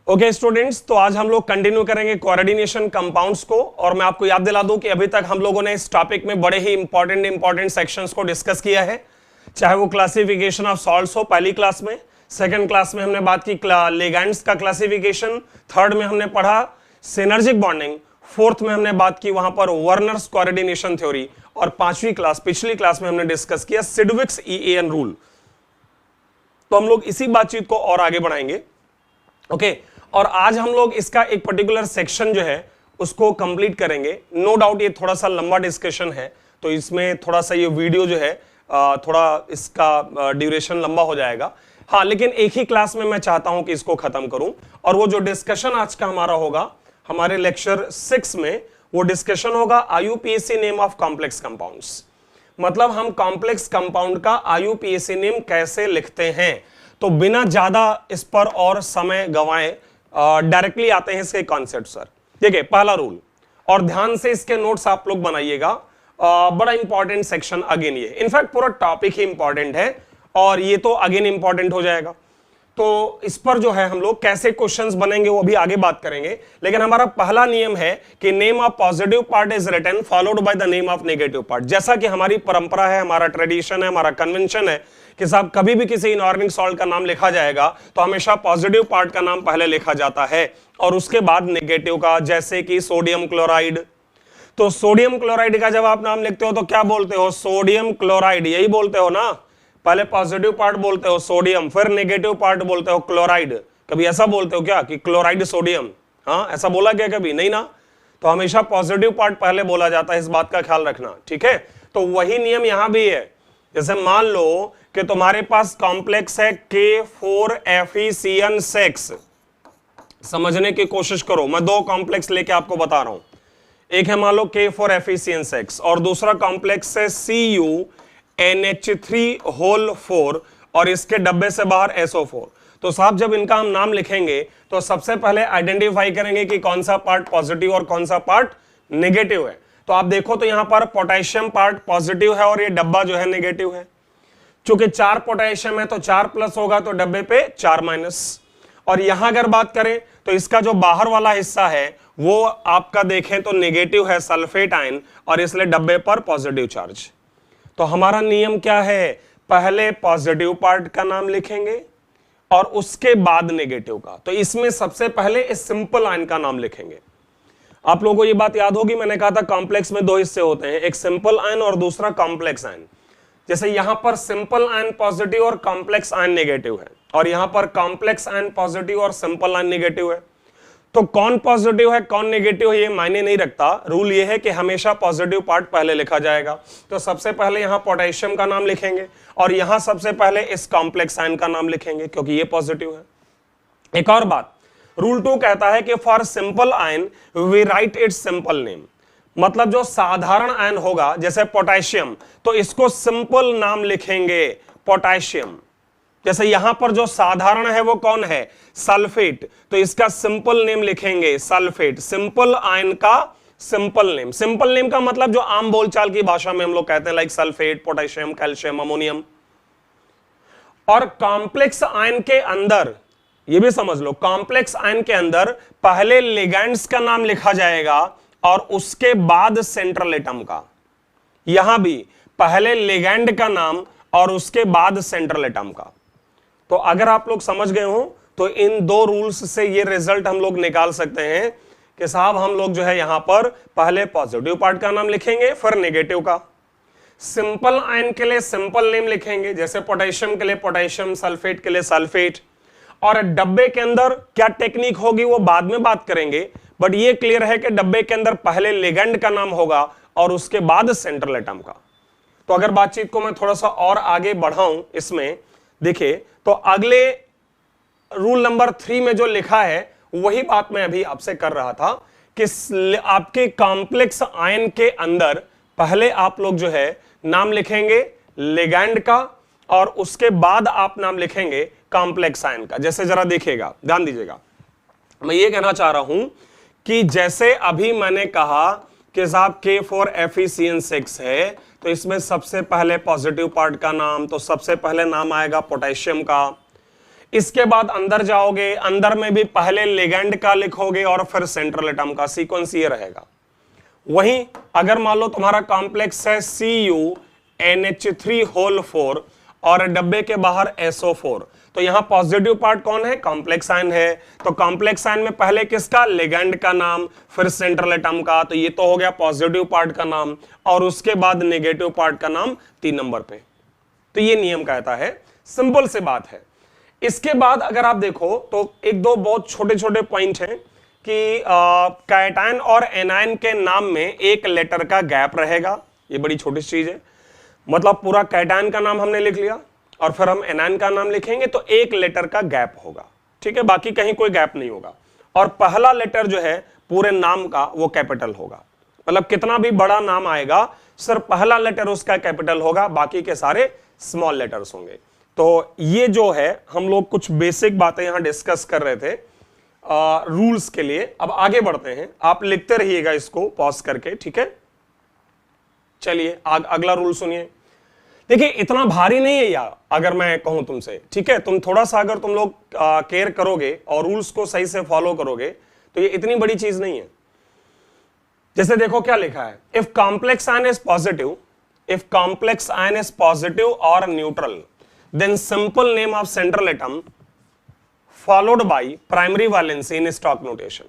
Okay students, तो आज हम लोग कंटिन्यू करेंगे कोऑर्डिनेशन कंपाउंड्स को। और मैं आपको याद दिला दूं कि अभी तक हम लोगों ने इस टॉपिक में बड़े ही इंपॉर्टेंट सेक्शंस को डिस्कस किया है, चाहे वो क्लासिफिकेशन ऑफ सॉल्ट्स हो पहली क्लास में, सेकंड क्लास में हमने बात की लिगैंड्स का क्लासिफिकेशन, थर्ड में हमने पढ़ा सिनर्जिक बॉन्डिंग, फोर्थ में हमने बात की वहां पर वर्नर्स कोऑर्डिनेशन थ्योरी, और पांचवी क्लास पिछली क्लास में हमने डिस्कस किया सिडविक्स ईएएन रूल। तो हम लोग इसी बातचीत को और आगे बढ़ाएंगे। ओके और आज हम लोग इसका एक पर्टिकुलर सेक्शन जो है उसको कंप्लीट करेंगे। नो डाउट ये थोड़ा सा लंबा डिस्कशन है, तो इसमें थोड़ा सा ये वीडियो जो है थोड़ा इसका ड्यूरेशन लंबा हो जाएगा। हाँ, लेकिन एक ही क्लास में मैं चाहता हूं कि इसको खत्म करूं। और वो जो डिस्कशन आज का हमारा होगा हमारे लेक्चर 6 में, वो डिस्कशन होगा IUPAC name of complex compounds. मतलब हम कॉम्प्लेक्स कंपाउंड का IUPAC नेम कैसे लिखते हैं। तो बिना ज्यादा इस पर और समय गंवाए डायरेक्टली आते हैं इसके कॉन्सेप्ट सर। देखिए पहला रूल, और ध्यान से इसके नोट्स आप लोग बनाइएगा, बड़ा इंपॉर्टेंट सेक्शन अगेन ये, इनफैक्ट पूरा टॉपिक ही इंपॉर्टेंट है और ये तो अगेन इंपॉर्टेंट हो जाएगा। तो इस पर जो है हम लोग कैसे क्वेश्चंस बनेंगे वो भी आगे बात करेंगे। लेकिन हमारा पहला नियम है कि name of positive part is written followed by the name of negative part. जैसा कि हमारी परंपरा है, हमारा ट्रेडिशन है, हमारा कन्वेंशन है कि साहब कभी भी किसी इनऑर्गेनिक सॉल्ट का नाम लिखा जाएगा तो हमेशा पॉजिटिव पार्ट का नाम पहले लिखा जाता है और उसके बाद नेगेटिव का। जैसे कि सोडियम क्लोराइड, तो सोडियम क्लोराइड का जब आप नाम लिखते हो तो क्या बोलते हो? सोडियम क्लोराइड, यही बोलते हो ना। पहले पॉजिटिव पार्ट बोलते हो सोडियम, फिर नेगेटिव पार्ट बोलते हो क्लोराइड। कभी ऐसा बोलते हो क्या कि क्लोराइड सोडियम? हाँ, ऐसा बोला क्या कभी? नहीं ना। तो हमेशा पॉजिटिव पार्ट पहले बोला जाता है, इस बात का ख्याल रखना, ठीक है। तो वही नियम यहां भी है। जैसे मान लो कि तुम्हारे पास कॉम्प्लेक्स है K4FeCN6, समझने की कोशिश करो, मैं दो कॉम्प्लेक्स लेके आपको बता रहा हूं। एक है मान लो K4FeCN6 और दूसरा कॉम्प्लेक्स है CuNH3 और इसके डब्बे से बाहर SO4। तो साहब जब इनका हम नाम लिखेंगे तो सबसे पहले आइडेंटिफाई करेंगे कि कौन सा पार्ट पॉजिटिव और कौन सा पार्ट नेगेटिव है। तो आप देखो तो यहां पर पोटेशियम पार्ट पॉजिटिव है और ये डब्बा जो है नेगेटिव है। चूंकि 4 पोटेशियम है तो 4 प्लस होगा तो डब्बे पे 4 माइनस। और यहां अगर बात करें तो इसका जो बाहर वाला हिस्सा है वो आपका देखें तो नेगेटिव है, सल्फेट आयन, और इसलिए डब्बे पर पॉजिटिव चार्ज। तो हमारा नियम क्या है? पहले पॉजिटिव पार्ट का नाम लिखेंगे और उसके बाद नेगेटिव का। तो इसमें सबसे पहले इस सिंपल आयन का नाम लिखेंगे। आप लोगों को ये बात याद होगी, मैंने कहा था कॉम्प्लेक्स में दो हिस्से होते हैं, एक सिंपल आयन और दूसरा कॉम्प्लेक्स आयन। जैसे यहां पर सिंपल आयन पॉजिटिव और कॉम्प्लेक्स आयन नेगेटिव है, और यहां पर कॉम्प्लेक्स आयन पॉजिटिव और सिंपल आयन नेगेटिव है। तो कौन पॉजिटिव है कौन नेगेटिव है ये मायने नहीं रखता। रूल ये है कि हमेशा पॉजिटिव पार्ट पहले लिखा जाएगा। तो सबसे पहले यहां पोटेशियम का नाम लिखेंगे और यहां सबसे पहले इस कॉम्प्लेक्स आयन का नाम लिखेंगे क्योंकि ये पॉजिटिव है। एक और बात, रूल 2 कहता है कि for simple ion we write its simple name. मतलब जो साधारण आयन होगा जैसे पोटेशियम, तो इसको सिंपल नाम लिखेंगे पोटेशियम। जैसे यहां पर जो साधारण है वो कौन है? सल्फेट, तो इसका सिंपल नेम लिखेंगे सल्फेट। सिंपल आयन का सिंपल नेम। सिंपल नेम का मतलब जो आम बोलचाल की भाषा में हम लोग कहते हैं, like sulphate, potassium, calcium, ammonium. और कॉम्प्लेक्स आयन के अंदर ये भी समझ लो, कॉम्प्लेक्स आयन के अंदर पहले लिगैंड्स का नाम लिखा जाएगा और उसके बाद सेंट्रल एटम का। यहां भी पहले लिगैंड का नाम और उसके बाद सेंट्रल एटम का। तो अगर आप लोग समझ गए हो तो इन दो रूल्स से ये रिजल्ट हम लोग निकाल सकते हैं कि साहब हम लोग जो है यहां पर पहले पॉजिटिव पार्ट का नाम लिखेंगे फिर नेगेटिव का। सिंपल आयन के लिए सिंपल नेम लिखेंगे, जैसे पोटेशियम के लिए पोटेशियम, सल्फेट के लिए सल्फेट। और डब्बे के अंदर क्या टेक्निक होगी वो बाद में बात करेंगे, बट ये क्लियर है कि डब्बे के अंदर पहले लिगैंड का नाम होगा और उसके बाद सेंट्रल एटम का। तो अगर बातचीत को मैं थोड़ा सा और आगे बढ़ाऊं इसमें, देखिए तो अगले रूल नंबर 3 में जो लिखा है वही बात मैं अभी आपसे कर रहा था कि आपके कॉम्प्लेक्स आयन के अंदर पहले आप लोग जो है नाम लिखेंगे लिगैंड का और उसके बाद आप नाम लिखेंगे कॉम्प्लेक्स आयन का। जैसे जरा देखिएगा, ध्यान दीजिएगा, मैं ये कहना चाह रहा हूं कि जैसे अभी मैंने कहा कि साहब K4FeCN6 है तो इसमें सबसे पहले पॉजिटिव पार्ट का नाम, तो सबसे पहले नाम आएगा पोटेशियम का। इसके बाद अंदर जाओगे, अंदर में भी पहले लिगैंड का लिखोगे और फिर सेंट्रल एटम का, सीक्वेंस ये रहेगा। वहीं अगर मान लो तुम्हारा कॉम्प्लेक्स है CuNH3 और डब्बे के बाहर SO4, तो यहां पॉजिटिव पार्ट कौन है? कॉम्प्लेक्स आयन है। तो कॉम्प्लेक्स आयन में पहले किसका? लिगैंड का नाम, फिर सेंट्रल एटम का, तो ये तो हो गया पॉजिटिव पार्ट का नाम, और उसके बाद नेगेटिव पार्ट का नाम 3 नंबर पे। तो ये नियम कहता है, सिंपल सी बात है। इसके बाद अगर आप देखो तो एक दो बहुत छोटे छोटे पॉइंट हैं कि कैटायन और एनायन के नाम में एक लेटर का गैप रहेगा। ये बड़ी छोटी चीज है, मतलब पूरा कैटायन का नाम हमने लिख लिया और फिर हम एनायन का नाम लिखेंगे तो एक लेटर का गैप होगा, ठीक है, बाकी कहीं कोई गैप नहीं होगा। और पहला लेटर जो है पूरे नाम का वो कैपिटल होगा, मतलब कितना भी बड़ा नाम आएगा सिर्फ पहला लेटर उसका कैपिटल होगा, बाकी के सारे स्मॉल लेटर्स होंगे। तो ये जो है हम लोग कुछ बेसिक बातें यहां डिस्कस कर रहे थे रूल्स के लिए। अब आगे बढ़ते हैं, आप लिखते रहिएगा इसको पॉज करके, ठीक है। चलिए अगला रूल सुनिए। देखिए इतना भारी नहीं है यार, अगर मैं कहूं तुमसे, ठीक है, तुम थोड़ा सा अगर तुम लोग केयर करोगे और रूल्स को सही से फॉलो करोगे तो ये इतनी बड़ी चीज नहीं है। जैसे देखो क्या लिखा है, if complex ion is positive और neutral then simple name of central atom followed by primary valency in stock notation.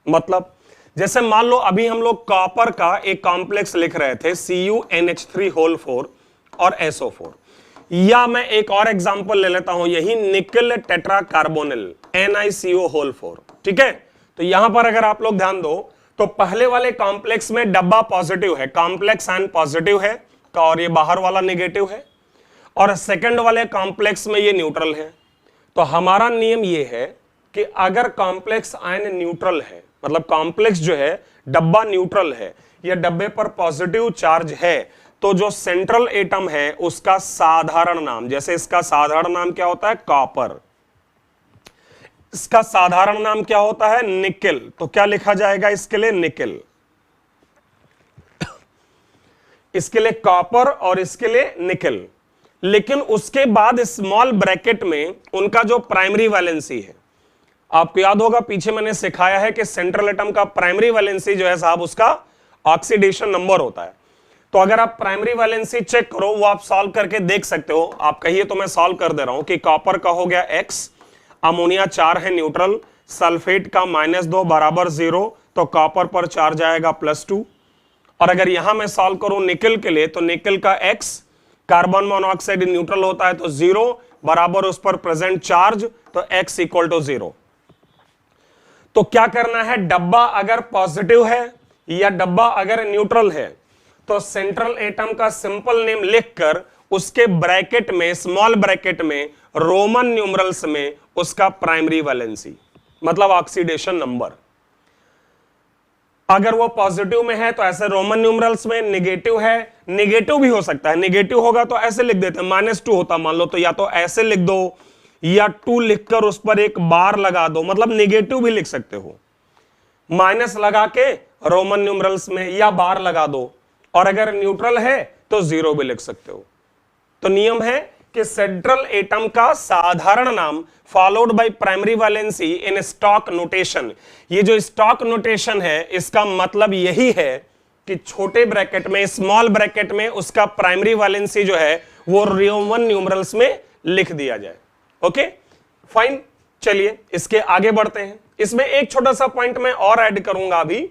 मतलब जैसे मान लो अभी हम लोग कॉपर का एक कॉम्प्लेक्स लिख रहे थे CuNH3 और SO4, या मैं एक और एग्जांपल ले लेता हूं, यही निकल टेट्रा कार्बोनिल NiCO4, ठीक है। तो यहां पर अगर आप लोग ध्यान दो तो पहले वाले कॉम्प्लेक्स में डब्बा पॉजिटिव है, कॉम्प्लेक्स आयन पॉजिटिव है और ये बाहर वाला नेगेटिव है, और सेकंड वाले कॉम्प्लेक्स में ये न्यूट्रल है। तो हमारा नियम ये है कि अगर कॉम्प्लेक्स आयन न्यूट्रल है, मतलब कॉम्प्लेक्स जो है डब्बा न्यूट्रल है या डब्बे पर पॉजिटिव चार्ज है, तो जो सेंट्रल एटम है उसका साधारण नाम, जैसे इसका साधारण नाम क्या होता है? कॉपर। इसका साधारण नाम क्या होता है? निकेल। तो क्या लिखा जाएगा इसके लिए? निकेल। इसके लिए कॉपर और इसके लिए निकेल। लेकिन उसके बाद स्मॉल ब्रैकेट में उनका जो प्राइमरी वैलेंसी है, आपको याद होगा पीछे मैंने सिखाया है कि सेंट्रल एटम का प्राइमरी वैलेंसी जो है साहब उसका ऑक्सीडेशन नंबर होता है। तो अगर आप प्राइमरी वैलेंसी चेक करो, वो आप सॉल्व करके देख सकते हो। आप कहिए तो मैं सॉल्व कर दे रहा हूं कि कॉपर का हो गया X, अमोनिया 4 है न्यूट्रल, सल्फेट का -2 बराबर 0, तो कॉपर पर चार्ज आएगा +2। और अगर यहां मैं सॉल्व करूं निकल के लिए, तो निकल का X, कार्बन मोनोऑक्साइड न्यूट्रल होता है तो 0 बराबर उस पर प्रेजेंट चार्ज, तो X = 0। तो क्या करना है, डब्बा अगर पॉजिटिव है या डब्बा अगर न्यूट्रल है तो सेंट्रल एटम का सिंपल नेम लिखकर उसके ब्रैकेट में, स्मॉल ब्रैकेट में रोमन न्यूमरल्स में उसका प्राइमरी वैलेंसी मतलब ऑक्सीडेशन नंबर। अगर वो पॉजिटिव में है तो ऐसे रोमन न्यूमरल्स में, नेगेटिव है, नेगेटिव भी हो सकता है, नेगेटिव होगा तो ऐसे लिख देते हैं, -2 होता मान लो तो या तो ऐसे लिख दो या 2 लिखकर उस पर एक बार लगा दो, मतलब नेगेटिव भी लिख सकते हो, माइनस लगा के रोमन न्यूमरल्स में या बार लगा दो, और अगर न्यूट्रल है तो 0 भी लिख सकते हो। तो नियम है कि सेंट्रल एटम का साधारण नाम followed by primary valency in stock notation. ये जो स्टॉक नोटेशन है इसका मतलब यही है कि छोटे ब्रैकेट में, स्मॉल ब्रैकेट में उसका प्राइमरी वैलेंसी जो है वो रोमन न्यूमरल्स में लिख दिया जाए। ओके फाइन, चलिए इसके आगे बढ़ते हैं। इसमें एक छोटा सा पॉइंट मैं और ऐड करूंगा अभी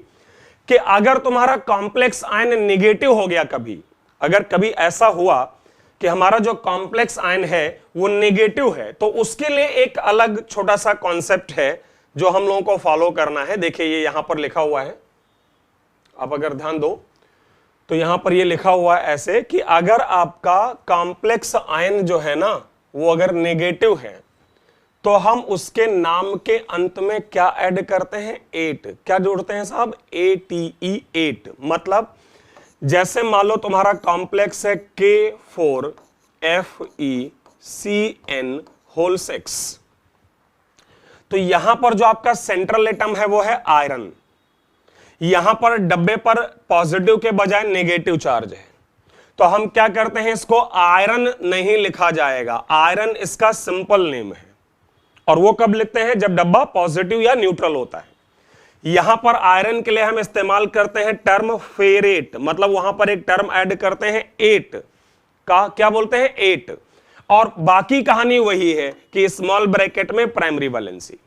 कि अगर तुम्हारा कॉम्प्लेक्स आयन नेगेटिव हो गया, कभी अगर कभी ऐसा हुआ कि हमारा जो कॉम्प्लेक्स आयन है वो नेगेटिव है, तो उसके लिए एक अलग छोटा सा कॉन्सेप्ट है जो हम लोगों को फॉलो करना है। देखिए ये यहां पर लिखा हुआ है, आप अगर ध्यान दो तो यहां पर ये लिखा हुआ है ऐसे कि अगर आपका कॉम्प्लेक्स आयन जो है ना वो अगर नेगेटिव है तो हम उसके नाम के अंत में क्या ऐड करते हैं? 8। क्या जोड़ते हैं साहब? ATE, 8। मतलब जैसे मान लो तुम्हारा कॉम्प्लेक्स है K4FeCN6, तो यहां पर जो आपका सेंट्रल एटम है वो है आयरन, यहां पर डब्बे पर पॉजिटिव के बजाय नेगेटिव चार्ज है, तो हम क्या करते हैं, इसको आयरन नहीं लिखा जाएगा, आयरन इसका सिंपल नेम है। और वो कब लिखते हैं? जब डब्बा पॉजिटिव या न्यूट्रल होता है। यहां पर आयरन के लिए हम इस्तेमाल करते हैं टर्म फेरेट, मतलब वहां पर एक टर्म ऐड करते हैं 8 का, क्या बोलते हैं? 8। और बाकी कहानी वही है कि स्मॉल ब्रैकेट में प्राइमरी वैलेंसी,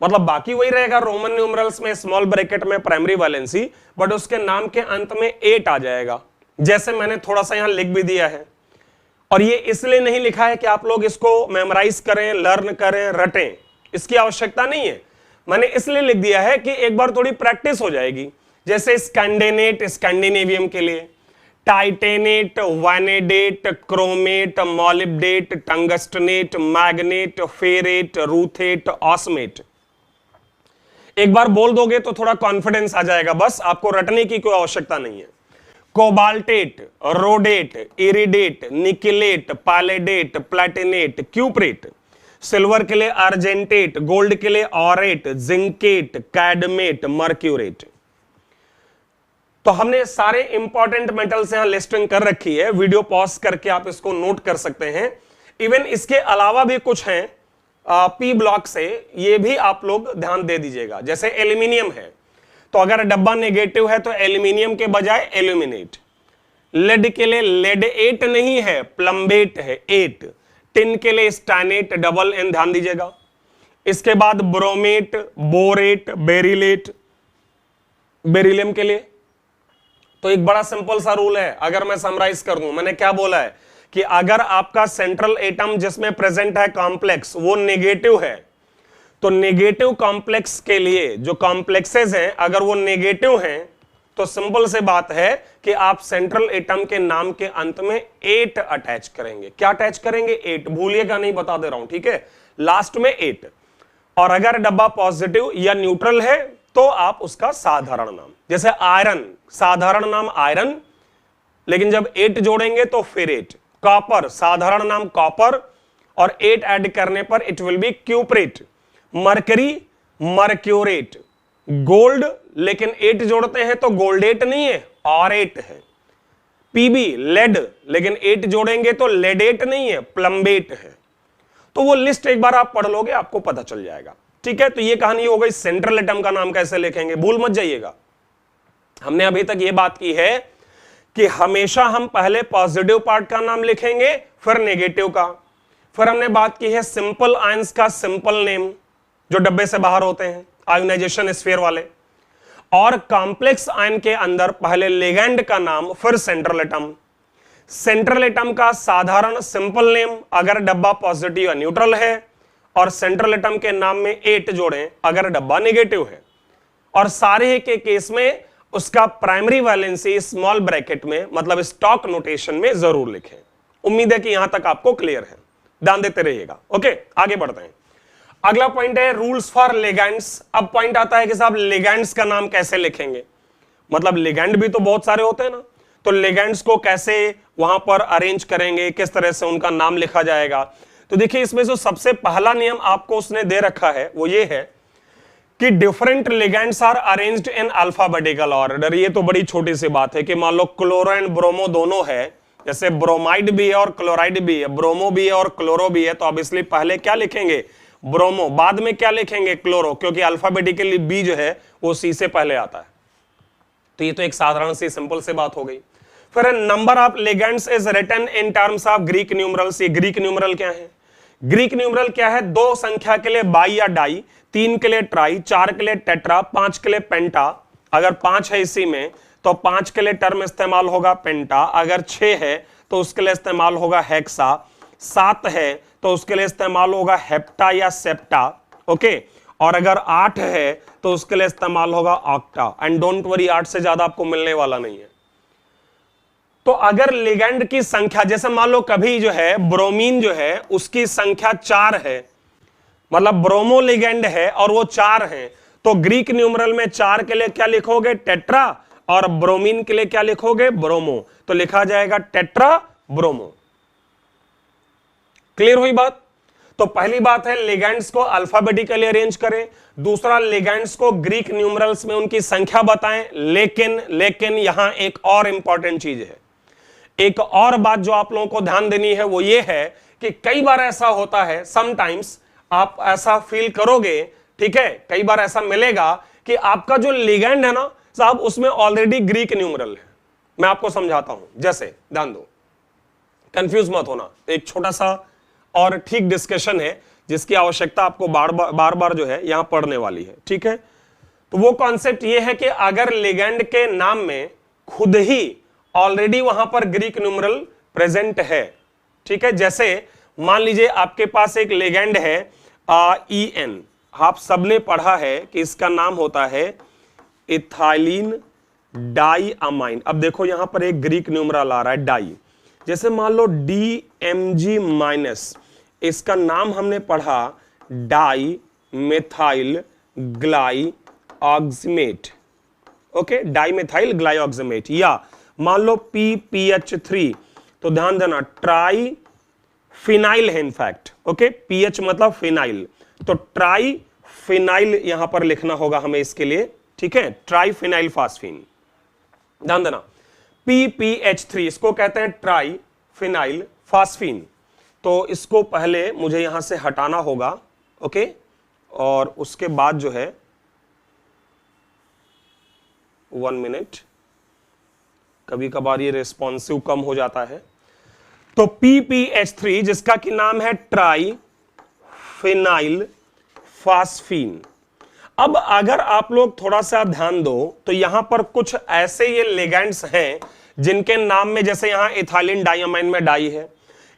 मतलब बाकी वही रहेगा रोमन न्यूमरल्स में स्मॉल ब्रैकेट में प्राइमरी वैलेंसी, बट उसके नाम के अंत में 8 आ जाएगा, जैसे मैंने थोड़ा सा यहां लिख भी दिया है। और ये इसलिए नहीं लिखा है कि आप लोग इसको मेमोराइज करें, लर्न करें, रटें, इसकी आवश्यकता नहीं है। मैंने इसलिए लिख दिया है कि एक बार थोड़ी प्रैक्टिस हो जाएगी। जैसे स्कैंडिनेट स्कैंडिनेवियम के लिए, titanate, vanadate, chromate, molybdate, tungstenate, manganate, ferrate, ruthenate, osmate. एक बार बोल दोगे तो थोड़ा कॉन्फिडेंस आ जाएगा, बस आपको रटने की कोई आवश्यकता नहीं है। कोबाल्टेट, रोडेट, इरिडेट, निकिलेट, पैलेडेट, प्लैटिनेट, क्यूप्रेट। सिल्वर के लिए अर्जेंटेट, गोल्ड के लिए ऑरेट, जिंकेट, कैडमेट, मर्क्यूरेट। तो हमने सारे इंपॉर्टेंट मेटल्स यहां लिस्टिंग कर रखी है, वीडियो पॉज करके आप इसको नोट कर सकते हैं। इवन इसके अलावा भी कुछ हैं पी ब्लॉक से, ये भी आप लोग ध्यान दे दीजिएगा। जैसे एल्यूमिनियम है, तो अगर डब्बा नेगेटिव है तो एल्यूमिनियम के बजाय एल्यूमिनेट। लेड के लिए लेडेट नहीं है, प्लम्बेट है, 8। टिन के लिए स्टैनेट, डबल एन, ध्यान दीजिएगा। इसके बाद ब्रोमेट, बोरेट, बेरिलेट, बेरिलियम के लिए। तो एक बड़ा सिंपल सा रूल है, अगर मैं समराइज कर दूं, मैंने क्या बोला है कि अगर आपका सेंट्रल एटम जिसमें प्रेजेंट है कॉम्प्लेक्स वो नेगेटिव है, तो नेगेटिव कॉम्प्लेक्स के लिए जो कॉम्प्लेक्सेस हैं अगर वो नेगेटिव हैं, तो सिंपल से बात है कि आप सेंट्रल एटम के नाम के अंत में 8 अटैच करेंगे। क्या अटैच करेंगे? 8। भूलिएगा नहीं, बता दे रहा हूं, ठीक है? लास्ट में 8। और अगर डब्बा पॉजिटिव या न्यूट्रल है तो आप उसका साधारण नाम, जैसे आयरन, साधारण नाम आयरन, लेकिन जब 8 जोड़ेंगे तो फेरेट। कॉपर, साधारण नाम कॉपर, और 8 ऐड करने पर it will be cuprate. Mercury, mercurate. Gold, लेकिन 8 जोड़ते हैं तो गोल्डेट नहीं है, ऑरेट है। पीबी, लेड, लेकिन 8 जोड़ेंगे तो लेडेट नहीं है, प्लम्बेट है। तो वो लिस्ट एक बार आप पढ़ लोगे, आपको पता चल जाएगा, ठीक है? तो ये कहानी हो गई सेंट्रल एटम का नाम कैसे लिखेंगे, भूल मत जाइएगा। हमने अभी तक ये बात की है कि हमेशा हम पहले पॉजिटिव पार्ट का नाम लिखेंगे, फिर नेगेटिव का। फिर हमने बात की है सिंपल आयंस का सिंपल नेम, जो डब्बे से बाहर होते हैं, आयोनाइजेशन स्फीयर वाले। और कॉम्प्लेक्स आयन के अंदर पहले लिगैंड का नाम, फिर सेंट्रल एटम। सेंट्रल एटम का साधारण सिंपल नेम अगर डब्बा पॉजिटिव या न्यूट्रल है, और सेंट्रल एटम के नाम में 8 जोड़ें अगर डब्बा नेगेटिव है। और सारे के केस में उसका प्राइमरी वैलेंसी स्मॉल ब्रैकेट में, मतलब स्टॉक नोटेशन में जरूर लिखें। उम्मीद है कि यहां तक आपको क्लियर है, ध्यान देते रहिएगा। ओके, आगे बढ़ते हैं। अगला पॉइंट है रूल्स फॉर लिगैंड्स। अब पॉइंट आता है कि साहब लिगैंड्स का नाम कैसे लिखेंगे, मतलब लिगैंड भी तो बहुत सारे होते हैं ना, तो लिगैंड्स को कैसे वहां पर अरेंज करेंगे, किस तरह से उनका नाम लिखा जाएगा। तो देखिए, इसमें जो सबसे पहला नियम आपको उसने दे रखा है वो ये है कि different ligands are arranged in alphabetical order. ये तो बड़ी छोटी सी बात है कि मान लो क्लोरो एंड ब्रोमो दोनों है, जैसे ब्रोमाइड भी है और क्लोराइड भी है, ब्रोमो भी है और क्लोरो भी है, तो ऑब्वियसली पहले क्या लिखेंगे? ब्रोमो। बाद में क्या लिखेंगे? क्लोरो, क्योंकि अल्फाबेटिकली बी जो है वो सी से पहले आता है। तो ये तो एक साधारण सी सिंपल से बात हो गई। फिर number of ligands is written in terms of Greek numerals. ये ग्रीक न्यूमरल क्या है? ग्रीक न्यूमरल क्या है? 2 संख्या के लिए बाई या डाई, 3 के लिए ट्राई, 4 के लिए टेट्रा, 5 के लिए पेंटा। अगर 5 है इसी में तो 5 के लिए टर्म इस्तेमाल होगा पेंटा। अगर 6 है तो उसके लिए इस्तेमाल होगा हेक्सा। 7 है तो उसके लिए इस्तेमाल होगा हेप्टा या सेप्टा। ओके, और अगर 8 है तो उसके लिए इस्तेमाल होगा ऑक्टा। एंड डोंट वरी, 8 से ज्यादा आपको मिलने वाला नहीं है। तो अगर लिगैंड की संख्या, जैसे मान लो कभी जो है ब्रोमीन जो है उसकी संख्या 4 है, मतलब ब्रोमो लिगैंड है और वो 4 है, तो ग्रीक न्यूमरल में 4 के लिए क्या लिखोगे? टेट्रा, और ब्रोमीन के लिए क्या लिखोगे? ब्रोमो। तो लिखा जाएगा टेट्रा ब्रोमो। क्लियर हुई बात? तो पहली बात है लिगैंड्स को अल्फाबेटिकली अरेंज करें। दूसरा, लिगैंड्स को ग्रीक न्यूमरल्स में उनकी संख्या बताएं। लेकिन यहां एक और इंपॉर्टेंट चीज है, एक और बात जो आप लोगों को ध्यान देनी है वो ये है कि कई बार ऐसा होता है, समटाइम्स आप ऐसा फील करोगे, ठीक है, कई बार ऐसा मिलेगा कि आपका जो लिगेंड है ना साहब, उसमें ऑलरेडी ग्रीक न्यूमरल है। मैं आपको समझाता हूं, जैसे ध्यान दो, कंफ्यूज मत होना, एक छोटा सा और ठीक डिस्कशन है जिसकी आवश्यकता आपको बार बार जो है यहां पढ़ने वाली है, ठीक है। तो वो कॉन्सेप्ट ये है कि अगर लिगेंड के नाम में खुद ही ऑलरेडी वहां पर ग्रीक न्यूमरल प्रेजेंट है, ठीक है, जैसे मान लीजिए आपके पास एक लिगेंड है EN, आप सबने पढ़ा है कि इसका नाम होता है इथाइलिन डाइअमाइन। अब देखो यहां पर एक ग्रीक न्यूमरल आ रहा है डाई, जैसे मान लो DMG-, इसका नाम हमने पढ़ा di methyl glyoximate, okay, di methyl glyoximate. या मान लो PPH3, तो ध्यान देना ट्राई फिनाइल है इनफैक्ट, ओके, PH मतलब फिनाइल, तो ट्राई फिनाइल यहां पर लिखना होगा हमें इसके लिए, ठीक है, ट्राई फिनाइल फास्फीन। ध्यान देना PPH3 इसको कहते हैं ट्राई फिनाइल फास्फीन। तो इसको पहले मुझे यहां से हटाना होगा, ओके, और उसके बाद जो है 1 मिनट, कभी कभार ये रेस्पॉन्सिव कम हो जाता है। तो PPH3 जिसका कि नाम है ट्राई फिनाइल फास्फीन। अब अगर आप लोग थोड़ा सा ध्यान दो तो यहां पर कुछ ऐसे ये लिगेंड्स हैं जिनके नाम में, जैसे यहां इथाइलिन डाइअमाइन में डाई है,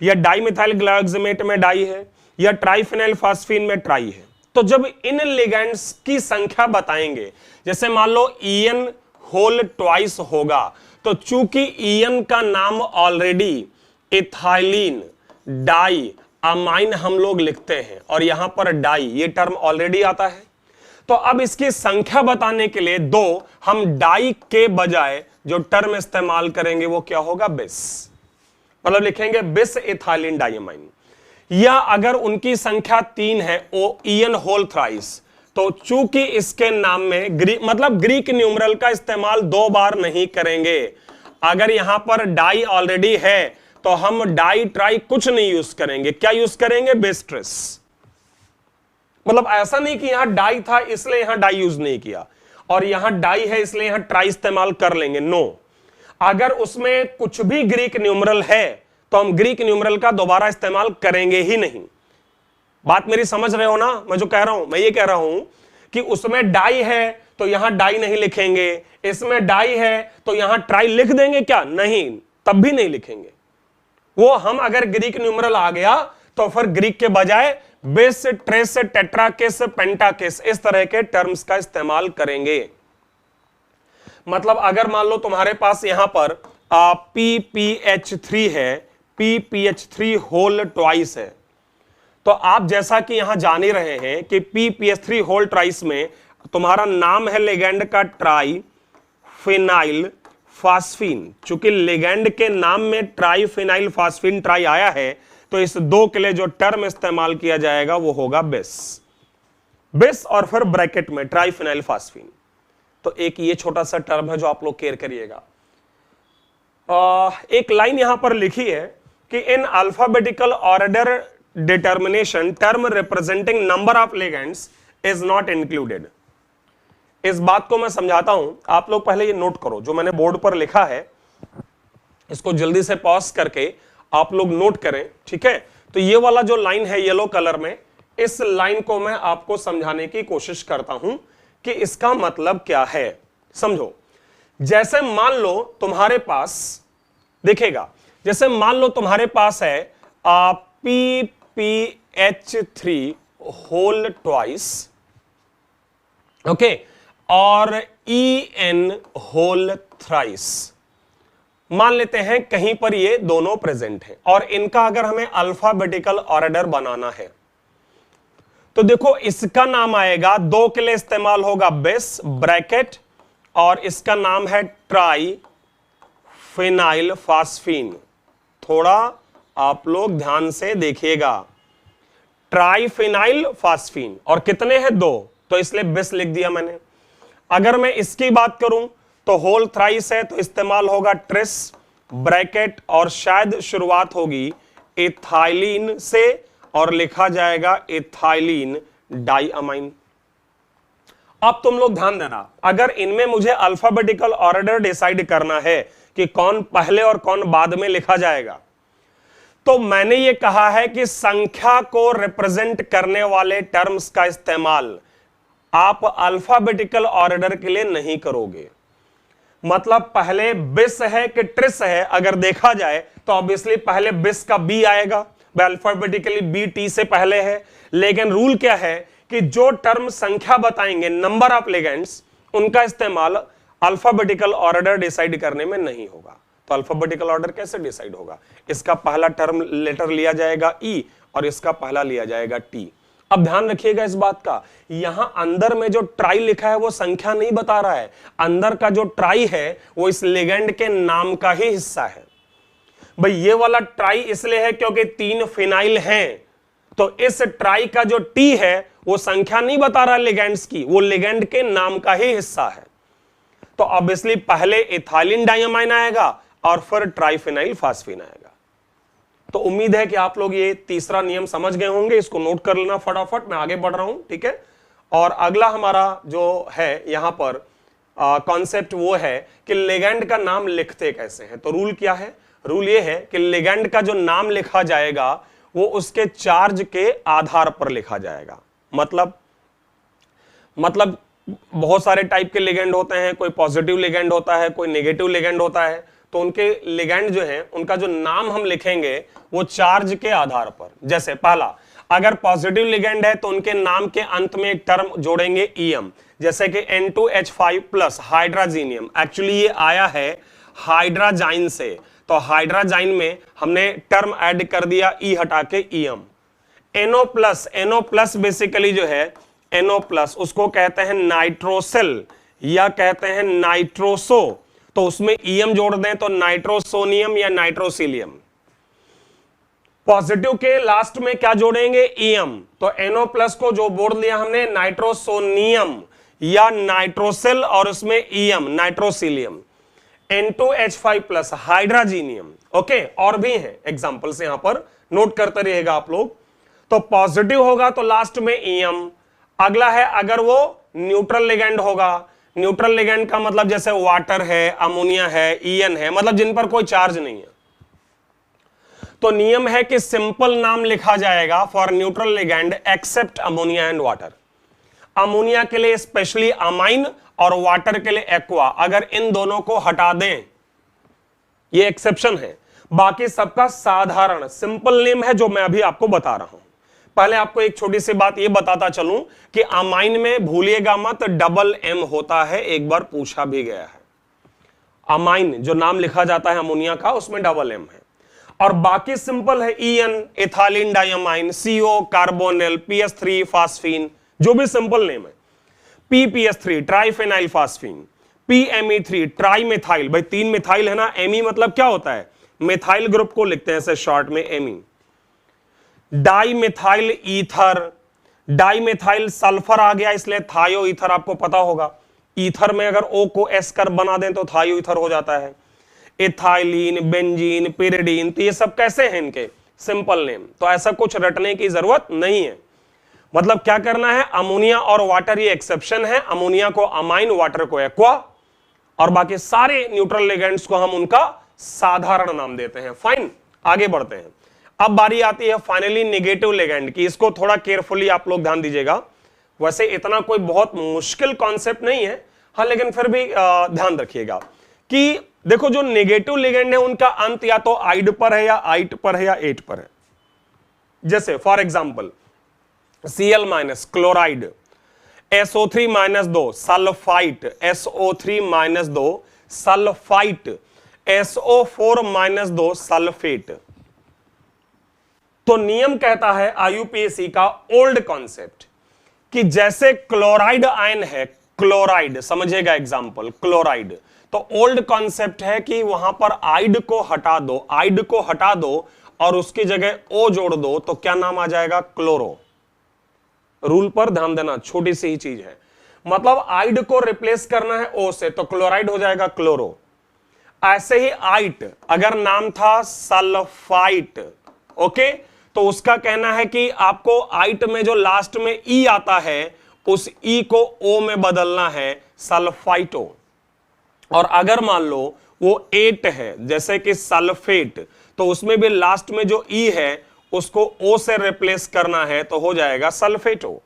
या डाइमिथाइल ग्लाइऑक्सिमेट में डाई है, या ट्राइफिनाइल फास्फीन में ट्राई है। तो जब इन लिगेंड्स की संख्या बताएंगे, जैसे मान लो EN होल ट्वाइस होगा, तो चूंकि EN का नाम ऑलरेडी इथाइलिन डाई अमाइन हम लोग लिखते हैं और यहां पर डाई ये टर्म ऑलरेडी आता है, तो अब इसकी संख्या बताने के लिए दो हम डाई के बजाय जो टर्म इस्तेमाल करेंगे वो क्या होगा, बिस, मतलब लिखेंगे बिस इथाइलिन डाइअमाइन। या अगर उनकी संख्या 3 है EN होल थ्राइस, तो चूंकि इसके नाम में ग्रीक न्यूमरल का इस्तेमाल 2 बार नहीं करेंगे। अगर यहां पर डाई ऑलरेडी है तो हम डाई ट्राई कुछ नहीं यूज करेंगे, क्या यूज करेंगे, बेस्ट्रेस। मतलब ऐसा नहीं कि यहां डाई था इसलिए यहां डाई यूज नहीं किया, और यहां डाई है इसलिए यहां ट्राई इस्तेमाल कर लेंगे, नो। अगर उसमें कुछ भी ग्रीक न्यूमरल है तो हम ग्रीक न्यूमरल का दोबारा इस्तेमाल करेंगे ही नहीं। बात मेरी समझ रहे हो ना, मैं जो कह रहा हूं, मैं ये कह रहा हूं कि उसमें डाई है तो यहां डाई नहीं लिखेंगे, इसमें डाई है तो यहां ट्राई लिख देंगे क्या, नहीं, तब भी नहीं लिखेंगे। वो हम अगर ग्रीक न्यूमरल आ गया तो फिर ग्रीक के बजाय बेस, ट्रेस, टेट्राकेस, पेंटाकेस इस तरह के टर्म्स का इस्तेमाल करेंगे। मतलब अगर मान लो तुम्हारे पास यहां पर PPH3 है, PPH3 होल ट्वाइस है, तो आप जैसा कि यहां जान ही रहे हैं कि PPH3 होल ट्वाइस में तुम्हारा नाम है लिगेंड का ट्राई फिनाइल फास्फीन। चूंकि लिगेंड के नाम में ट्राई फिनाइल फास्फीन ट्राई आया है, तो इस 2 के लिए जो टर्म इस्तेमाल किया जाएगा वो होगा बिस, बिस और फिर ब्रैकेट में ट्राई फिनाइल फास्फीन। तो एक ये छोटा सा टर्म है जो आप लोग केयर करिएगा। एक लाइन यहां पर लिखी है कि इन alphabetical order determination term representing number of ligands is not included. इस बात को मैं समझाता हूं, आप लोग पहले ये नोट करो, जो मैंने बोर्ड पर लिखा है इसको जल्दी से पॉज करके आप लोग नोट करें, ठीक है। तो ये वाला जो लाइन है येलो कलर में, इस लाइन को मैं आपको समझाने की कोशिश करता हूं कि इसका मतलब क्या है। समझो, जैसे मान लो तुम्हारे पास, देखेगा, जैसे मान लो तुम्हारे पास है PPH3 होल ट्वाइस, ओके, और EN होल थ्राइस। मान लेते हैं कहीं पर ये दोनों प्रेजेंट हैं और इनका अगर हमें अल्फाबेटिकल ऑर्डर बनाना है, तो देखो इसका नाम आएगा, 2 के लिए इस्तेमाल होगा बिस ब्रैकेट, और इसका नाम है ट्राई फिनाइल फास्फीन। थोड़ा आप लोग ध्यान से देखिएगा, ट्राई फिनाइल फास्फीन, और कितने हैं, 2, तो इसलिए बिस लिख दिया मैंने। अगर मैं इसकी बात करूं तो होल थ्राइस है तो इस्तेमाल होगा ट्रिस ब्रैकेट, और शायद शुरुआत होगी इथाइलिन से और लिखा जाएगा इथाइलिन डाइअमाइन। अब तुम लोग ध्यान देना, अगर इनमें मुझे अल्फाबेटिकल ऑर्डर डिसाइड करना है कि कौन पहले और कौन बाद में लिखा जाएगा, तो मैंने ये कहा है कि संख्या को रिप्रेजेंट करने वाले टर्म्स का इस्तेमाल आप अल्फाबेटिकल ऑर्डर के लिए नहीं करोगे। मतलब पहले बिस है कि ट्रिस है, अगर देखा जाए तो ऑब्वियसली पहले बिस का बी आएगा, अल्फाबेटिकली बी टी से पहले है। लेकिन रूल क्या है कि जो टर्म संख्या बताएंगे, नंबर ऑफ लिगेंड्स, उनका इस्तेमाल अल्फाबेटिकल ऑर्डर डिसाइड करने में नहीं होगा। तो अल्फाबेटिकल ऑर्डर कैसे डिसाइड होगा? इसका पहला टर्म लेटर लिया जाएगा ई और इसका पहला लिया जाएगा टी। अब ध्यान रखिएगा इस बात का, यहां अंदर में जो ट्राई लिखा है वो संख्या नहीं बता रहा है। अंदर का जो ट्राई है वो इस लिगेंड के नाम का ही हिस्सा है। भाई ये वाला ट्राई इसलिए है क्योंकि 3 फिनाइल हैं, तो इस ट्राई का जो टी है वो संख्या नहीं बता रहा लिगेंड्स की, वो लिगेंड के नाम का ही हिस्सा है। तो ऑब्वियसली पहले इथाइलिन डाइअमाइन आएगा और फिर ट्राइफिनाइल फास्फीन आएगा। तो उम्मीद है कि आप लोग ये तीसरा नियम समझ गए होंगे, इसको नोट कर लेना फटाफट, मैं आगे बढ़ रहा हूं, ठीक है। और अगला हमारा जो है यहां पर कॉन्सेप्ट वो है कि लिगेंड का नाम लिखते कैसे हैं। तो रूल क्या है? रूल ये है कि लिगेंड का जो नाम लिखा जाएगा वो उसके चार्ज के आधार पर लिखा जाएगा। मतलब बहुत सारे टाइप के लिगेंड होते हैं, कोई पॉजिटिव लिगेंड होता है, कोई नेगेटिव लिगेंड होता है। तो उनके लिगेंड जो है उनका जो नाम हम लिखेंगे वो चार्ज के आधार पर। जैसे पहला, अगर पॉजिटिव लिगेंड है तो उनके नाम के अंत में एक टर्म जोड़ेंगे ईएम, जैसे कि N2H5+ हाइड्राजीनियम। एक्चुअली ये आया है हाइड्राजाइन से, तो हाइड्राजाइन में हमने टर्म ऐड कर दिया ई हटा के ईएम। NO+ बेसिकली जो है NO+, उसको कहते हैं नाइट्रोसिल या कहते हैं नाइट्रोसो, तो उसमें ईएम जोड़ दें तो नाइट्रोसोनियम या नाइट्रोसिलियम। पॉजिटिव के लास्ट में क्या जोड़ेंगे? ईएम, तो NO+ को जो बोल दिया हमने नाइट्रोसोनियम या नाइट्रोसिल और उसमें ईएम नाइट्रोसिलियम। N2H5+ हाइड्राजीनियम। ओके, और भी हैं एग्जांपल्स, यहां पर नोट करते रहिएगा आप लोग। तो पॉजिटिव होगा तो लास्ट में ईएम। अगला है अगर वो न्यूट्रल लिगेंड होगा, न्यूट्रल लिगेंड का मतलब जैसे वाटर है, अमोनिया है, ईएन है, मतलब जिन पर कोई चार्ज नहीं है, तो नियम है कि सिंपल नाम लिखा जाएगा for neutral ligand except ammonia and water. Ammonia के लिए स्पेशली अमाइन और वाटर के लिए एक्वा, अगर इन दोनों को हटा दें, ये एक्सेप्शन है। बाकी सबका साधारण सिंपल नेम है जो मैं अभी आपको बता रहा हूं। पहले आपको एक छोटी सी बात ये बताता चलूं कि अमाइन में भूलिएगा मत डबल एम होता है, एक बार पूछा भी गया है। अमाइन जो नाम लिखा जाता है अमोनिया का उसमें डबल एम है। और बाकी सिंपल है EN, ethylene diamine, CO carbonyl, PS3 phosphine, जो भी सिंपल नेम है। PPS3 ट्राइफेनाइल phosphine, PME3 tri methyl, भाई 3 मिथाइल है ना, एमी मतलब क्या होता है? मिथाइल ग्रुप को लिखते हैं ऐसे शॉर्ट में एमी। Di methyl ether, di methyl sulphur आ गया इसलिए थायो ईथर, आपको पता होगा। ईथर में अगर O को S कर बना दें तो थायो ईथर हो जाता है। इथाइलिन, बेंजीन, पिरिडीन, तो ये सब कैसे हैं? इनके सिंपल नेम, तो ऐसा कुछ रटने की जरूरत नहीं है। मतलब क्या करना है, अमोनिया और वाटर ये एक्सेप्शन है, अमोनिया को अमाइन, वाटर को एक्वा, और बाकी सारे न्यूट्रल लिगेंड्स को हम उनका साधारण नाम देते हैं। फाइन, आगे बढ़ते हैं। अब बारी आती है फाइनली नेगेटिव लिगेंड की। इसको थोड़ा केयरफुली आप लोग ध्यान दीजिएगा। वैसे इतना कोई बहुत मुश्किल कॉन्सेप्ट नहीं है, हाँ, लेकिन फिर भी ध्यान रखिएगा कि देखो जो नेगेटिव लिगेंड है उनका अंत या तो आइड पर है या आइट पर है या एट पर है। जैसे for example Cl- chloride, SO3-2 sulphite, SO3-2 sulphite, SO4-2 sulphate. तो नियम कहता है IUPAC का ओल्ड कॉन्सेप्ट कि जैसे क्लोराइड आयन है, क्लोराइड समझेगा एग्जांपल, क्लोराइड, तो ओल्ड कॉन्सेप्ट है कि वहां पर आइड को हटा दो, आइड को हटा दो और उसकी जगह O जोड़ दो, तो क्या नाम आ जाएगा? क्लोरो। रूल पर ध्यान देना, छोटी सी ही चीज है। मतलब आइड को रिप्लेस करना है O से, तो क्लोराइड हो जाएगा क्लोरो। ऐसे ही आइट, अगर नाम था सल्फाइट, ओके, तो उसका कहना है कि आपको आइट में जो लास्ट में ई आता है उस ई को ओ में बदलना है, सल्फाइटो। और अगर मान लो वो 8 है जैसे कि सल्फेट, तो उसमें भी लास्ट में जो ई है उसको ओ से रिप्लेस करना है, तो हो जाएगा सल्फेटो।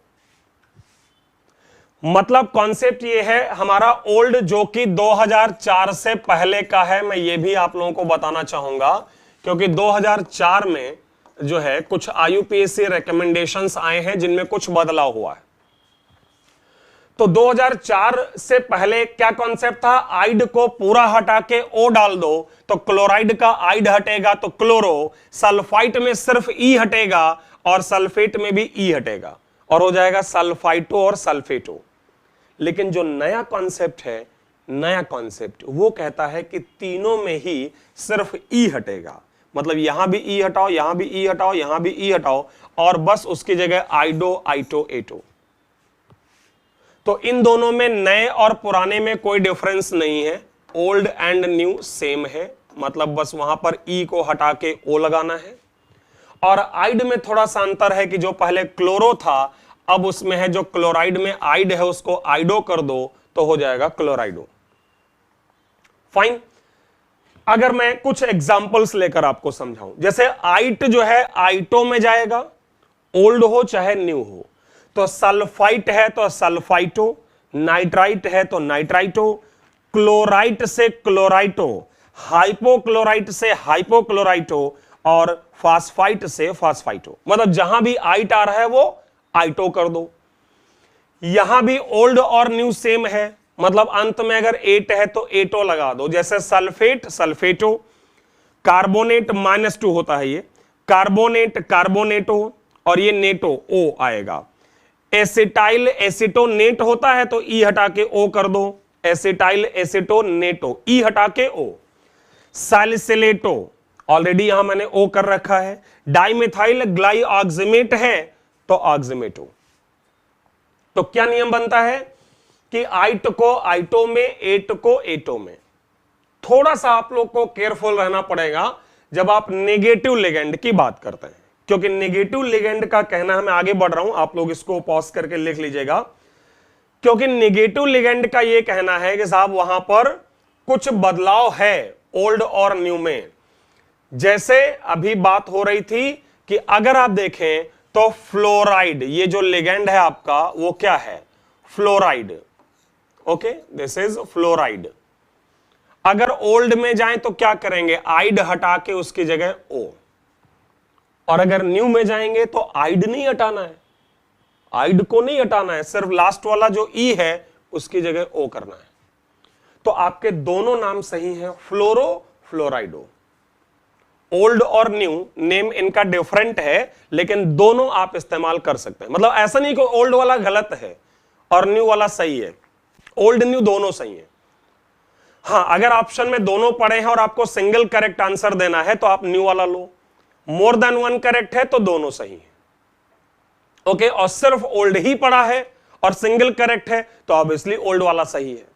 मतलब कॉन्सेप्ट ये है हमारा ओल्ड जो कि 2004 से पहले का है। मैं ये भी आप लोगों को बताना चाहूंगा क्योंकि 2004 में जो है कुछ IUPAC रिकमेंडेशंस आए हैं जिनमें कुछ बदलाव हुआ है। तो 2004 से पहले क्या कॉन्सेप्ट था, आइड को पूरा हटा के ओ डाल दो तो क्लोराइड का आइड हटेगा तो क्लोरो, सल्फाइट में सिर्फ ई हटेगा और सल्फेट में भी ई हटेगा और हो जाएगा सल्फाइटो और सल्फेटो। लेकिन जो नया कॉन्सेप्ट है, नया कॉन्सेप्ट वो कहता है कि तीनों में ही सिर्फ ई हटेगा। मतलब यहां भी ई हटाओ, यहां भी ई हटाओ, यहां भी ई हटाओ और बस उसकी जगह आइडो, आइटो, एटो। तो इन दोनों में नए और पुराने में कोई डिफरेंस नहीं है, ओल्ड एंड न्यू सेम है। मतलब बस वहां पर ई को हटा के ओ लगाना है। और आइड में थोड़ा सा अंतर है कि जो पहले क्लोरो था अब उसमें है जो क्लोराइड में आइड है उसको आइडो कर दो तो हो जाएगा क्लोराइडो। फाइन। अगर मैं कुछ एग्जांपल्स लेकर आपको समझाऊं, जैसे आइट जो है आइटो में जाएगा, ओल्ड हो चाहे न्यू हो। तो सल्फाइट है तो सल्फाइटो, नाइट्राइट है तो नाइट्राइटो, क्लोराइट से क्लोराइटो, हाइपोक्लोराइट से हाइपोक्लोराइटो और फास्फाइट से फास्फाइटो। मतलब जहां भी आइट आ रहा है वो आइटो कर दो। यहां भी ओल्ड और न्यू सेम है, मतलब अंत में अगर 8 है तो एटो लगा दो। जैसे सल्फेट सल्फेटो, कार्बोनेट -2 होता है ये, कार्बोनेट कार्बोनेटो और ये नेटो ओ आएगा। एसिटाइल एसिटोनेट होता है तो ई हटा के ओ कर दो, एसिटाइल एसिटोनेटो, ई हटा के ओ। सैलिसिलेटो ऑलरेडी यहां मैंने ओ कर रखा है। डाइमेथाइल ग्लाइऑक्सिमेट है तो ऑक्सिमेटो। तो क्या नियम बनता है कि आइट को आइटो में, एट को एटो में। थोड़ा सा आप लोग को केयरफुल रहना पड़ेगा जब आप नेगेटिव लिगेंड की बात करते हैं, क्योंकि नेगेटिव लिगेंड का कहना है, मैं आगे बढ़ रहा हूं, आप लोग इसको पॉज करके लिख लीजिएगा। क्योंकि नेगेटिव लिगेंड का यह कहना है कि साहब वहां पर कुछ बदलाव है ओल्ड और न्यू में। जैसे अभी बात हो रही थी कि अगर आप देखें तो फ्लोराइड, ये जो लिगेंड है आपका वो क्या है, fluoride. Okay, this is fluoride. अगर ओल्ड में जाएं तो क्या करेंगे, आइड हटा के उसकी जगह ओ। और अगर न्यू में जाएंगे तो आइड नहीं हटाना है, आइड को नहीं हटाना है, सिर्फ लास्ट वाला जो ई है उसकी जगह ओ करना है। तो आपके दोनों नाम सही हैं, फ्लोरो फ्लोराइडो। ओल्ड और न्यू नेम इनका डिफरेंट है लेकिन दोनों आप इस्तेमाल कर सकते हैं। मतलब ऐसा नहीं कि ओल्ड वाला गलत है और न्यू वाला सही है, ओल्ड न्यू दोनों सही है। हां, अगर ऑप्शन में दोनों पड़े हैं और आपको सिंगल करेक्ट आंसर देना है तो आप न्यू वाला लो। मोर देन वन करेक्ट है तो दोनों सही है। ओके, और सिर्फ ओल्ड ही पड़ा है और सिंगल करेक्ट है तो ऑब्वियसली ओल्ड वाला सही है।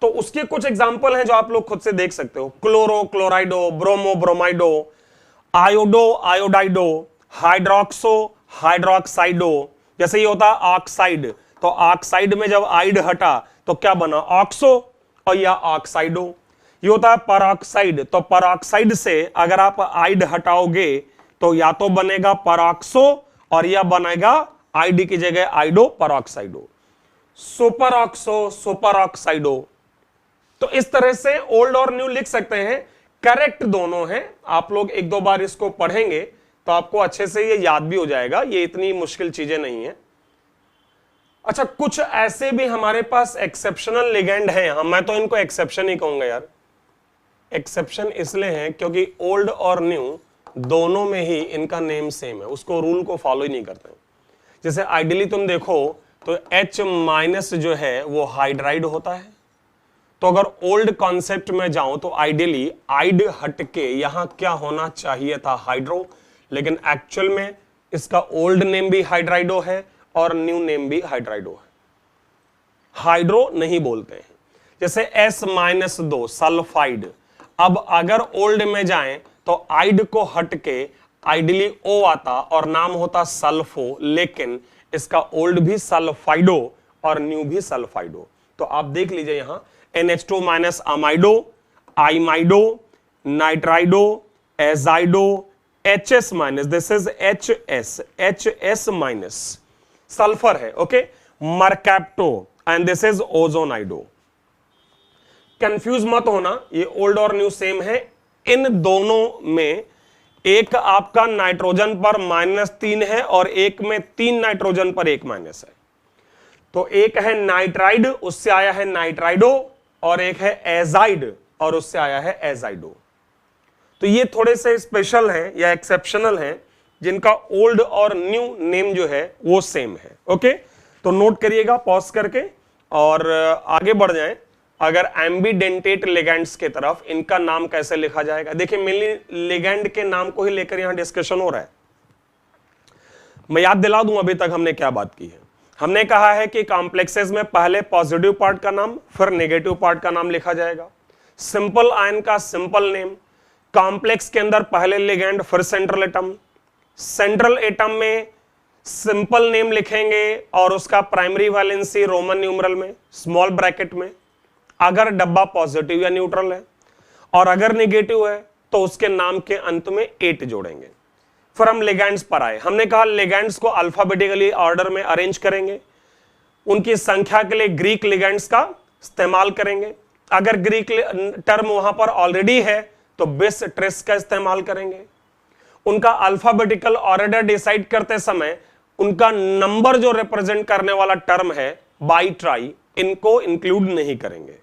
तो उसके कुछ एग्जाम्पल हैं जो आप लोग खुद से देख सकते हो, क्लोरो क्लोराइडो, ब्रोमो ब्रोमाइडो, आयोडो आयोडाइडो, हाइड्रोक्सो हाइड्रोक्साइडो। जैसे ये होता है ऑक्साइड, तो ऑक्साइड में जब आइड हटा तो क्या बना, ऑक्सो और या ऑक्साइडो। ये होता है परऑक्साइड, तो परऑक्साइड से अगर आप आइड हटाओगे तो या तो बनेगा परऑक्सो और या बनेगा आइड की जगह आइडो परऑक्साइडो। सुपरऑक्सो सुपरऑक्साइडो। तो इस तरह से ओल्ड और न्यू लिख सकते हैं, करेक्ट दोनों हैं। आप लोग एक दो बार इसको पढ़ेंगे तो आपको अच्छे से ये याद भी हो जाएगा, ये इतनी मुश्किल चीजें नहीं है। अच्छा, कुछ ऐसे भी हमारे पास एक्सेप्शनल लिगेंड हैं, मैं तो इनको एक्सेप्शन ही कहूंगा यार। एक्सेप्शन इसलिए है क्योंकि ओल्ड और न्यू दोनों में ही इनका नेम सेम है, उसको रूल को फॉलो ही नहीं करते। जैसे आइडियली तुम देखो तो H- जो है वो हाइड्राइड होता है, तो अगर ओल्ड कॉन्सेप्ट में जाऊं तो आइडियली आइड हटके यहां क्या होना चाहिए था, हाइड्रो। लेकिन एक्चुअल में इसका ओल्ड नेम भी हाइड्राइडो है और न्यू नेम भी हाइड्राइडो है, हाइड्रो नहीं बोलते हैं। जैसे S-2 सल्फाइड, अब अगर ओल्ड में जाएं तो आइड को हटके आइडियली O आता और नाम होता सल्फो, लेकिन इसका ओल्ड भी सल्फाइडो और न्यू भी सल्फाइडो। तो आप देख लीजिए यहां NH2 minus amido, imido, nitrido, azido, HS minus, this is HS minus sulphur है, okay, mercapto and this is ozonido. Confuse मत होना, ये ओल्ड और न्यू सेम है। इन दोनों में एक आपका नाइट्रोजन पर -3 है और एक में 3 नाइट्रोजन पर 1 माइनस है। तो एक है नाइट्राइड, उससे आया है नाइट्राइडो, और एक है एजाइड और उससे आया है एजाइडो। तो ये थोड़े से स्पेशल हैं या एक्सेप्शनल हैं जिनका ओल्ड और न्यू नेम जो है वो सेम है, ओके। तो नोट करिएगा पॉज करके और आगे बढ़ जाएं। अगर एम्बीडेंटेट लिगेंड्स के तरफ इनका नाम कैसे लिखा जाएगा, देखिए मेनली लिगेंड के नाम को ही लेकर यहां डिस्कशन हो रहा है। मैं याद दिला दूं अभी तक हमने क्या बात की है। हमने कहा है कि कॉम्प्लेक्सेस में पहले पॉजिटिव पार्ट का नाम फिर नेगेटिव पार्ट का नाम लिखा जाएगा। सिंपल आयन का सिंपल नेम, कॉम्प्लेक्स के अंदर पहले लिगेंड फिर सेंट्रल एटम, सेंट्रल एटम में सिंपल नेम लिखेंगे और उसका प्राइमरी वैलेंसी रोमन न्यूमरल में स्मॉल ब्रैकेट में, अगर डब्बा पॉजिटिव या न्यूट्रल है, और अगर नेगेटिव है तो उसके नाम के अंत में 8 जोड़ेंगे। फिर हम लिगेंड्स पर आए। हमने कहा लिगेंड्स को अल्फाबेटिकली ऑर्डर में अरेंज करेंगे, उनकी संख्या के लिए ग्रीक लिगेंड्स का इस्तेमाल करेंगे। अगर ग्रीक टर्म वहां पर ऑलरेडी है तो बिस ट्रिस का इस्तेमाल करेंगे। उनका अल्फाबेटिकल ऑर्डर डिसाइड करते समय उनका नंबर जो रिप्रेजेंट करने वाला टर्म है बाई ट्राई, इनको इंक्लूड नहीं करेंगे।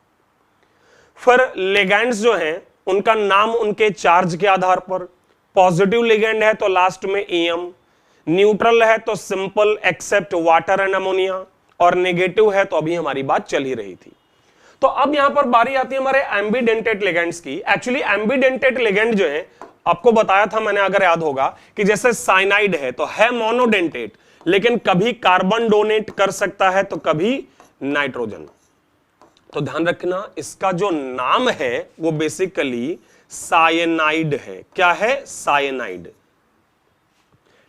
फिर लिगेंड्स जो हैं उनका नाम उनके चार्ज के आधार पर, पॉजिटिव लिगेंड है तो लास्ट में EM, न्यूट्रल है तो simple except water and ammonia, और नेगेटिव है तो अभी हमारी बात चल ही रही थी। तो अब यहां पर बारी आती है हमारे एम्बीडेंटेट लिगेंड्स की। एक्चुअली एम्बीडेंटेट लिगेंड जो है आपको बताया था मैंने, अगर याद होगा, कि जैसे साइनाइड है तो है मोनोडेंटेट, लेकिन कभी कार्बन डोनेट कर सकता है तो कभी नाइट्रोजन। तो ध्यान रखना इसका जो नाम है वो बेसिकली साइनाइड है। क्या है? साइनाइड।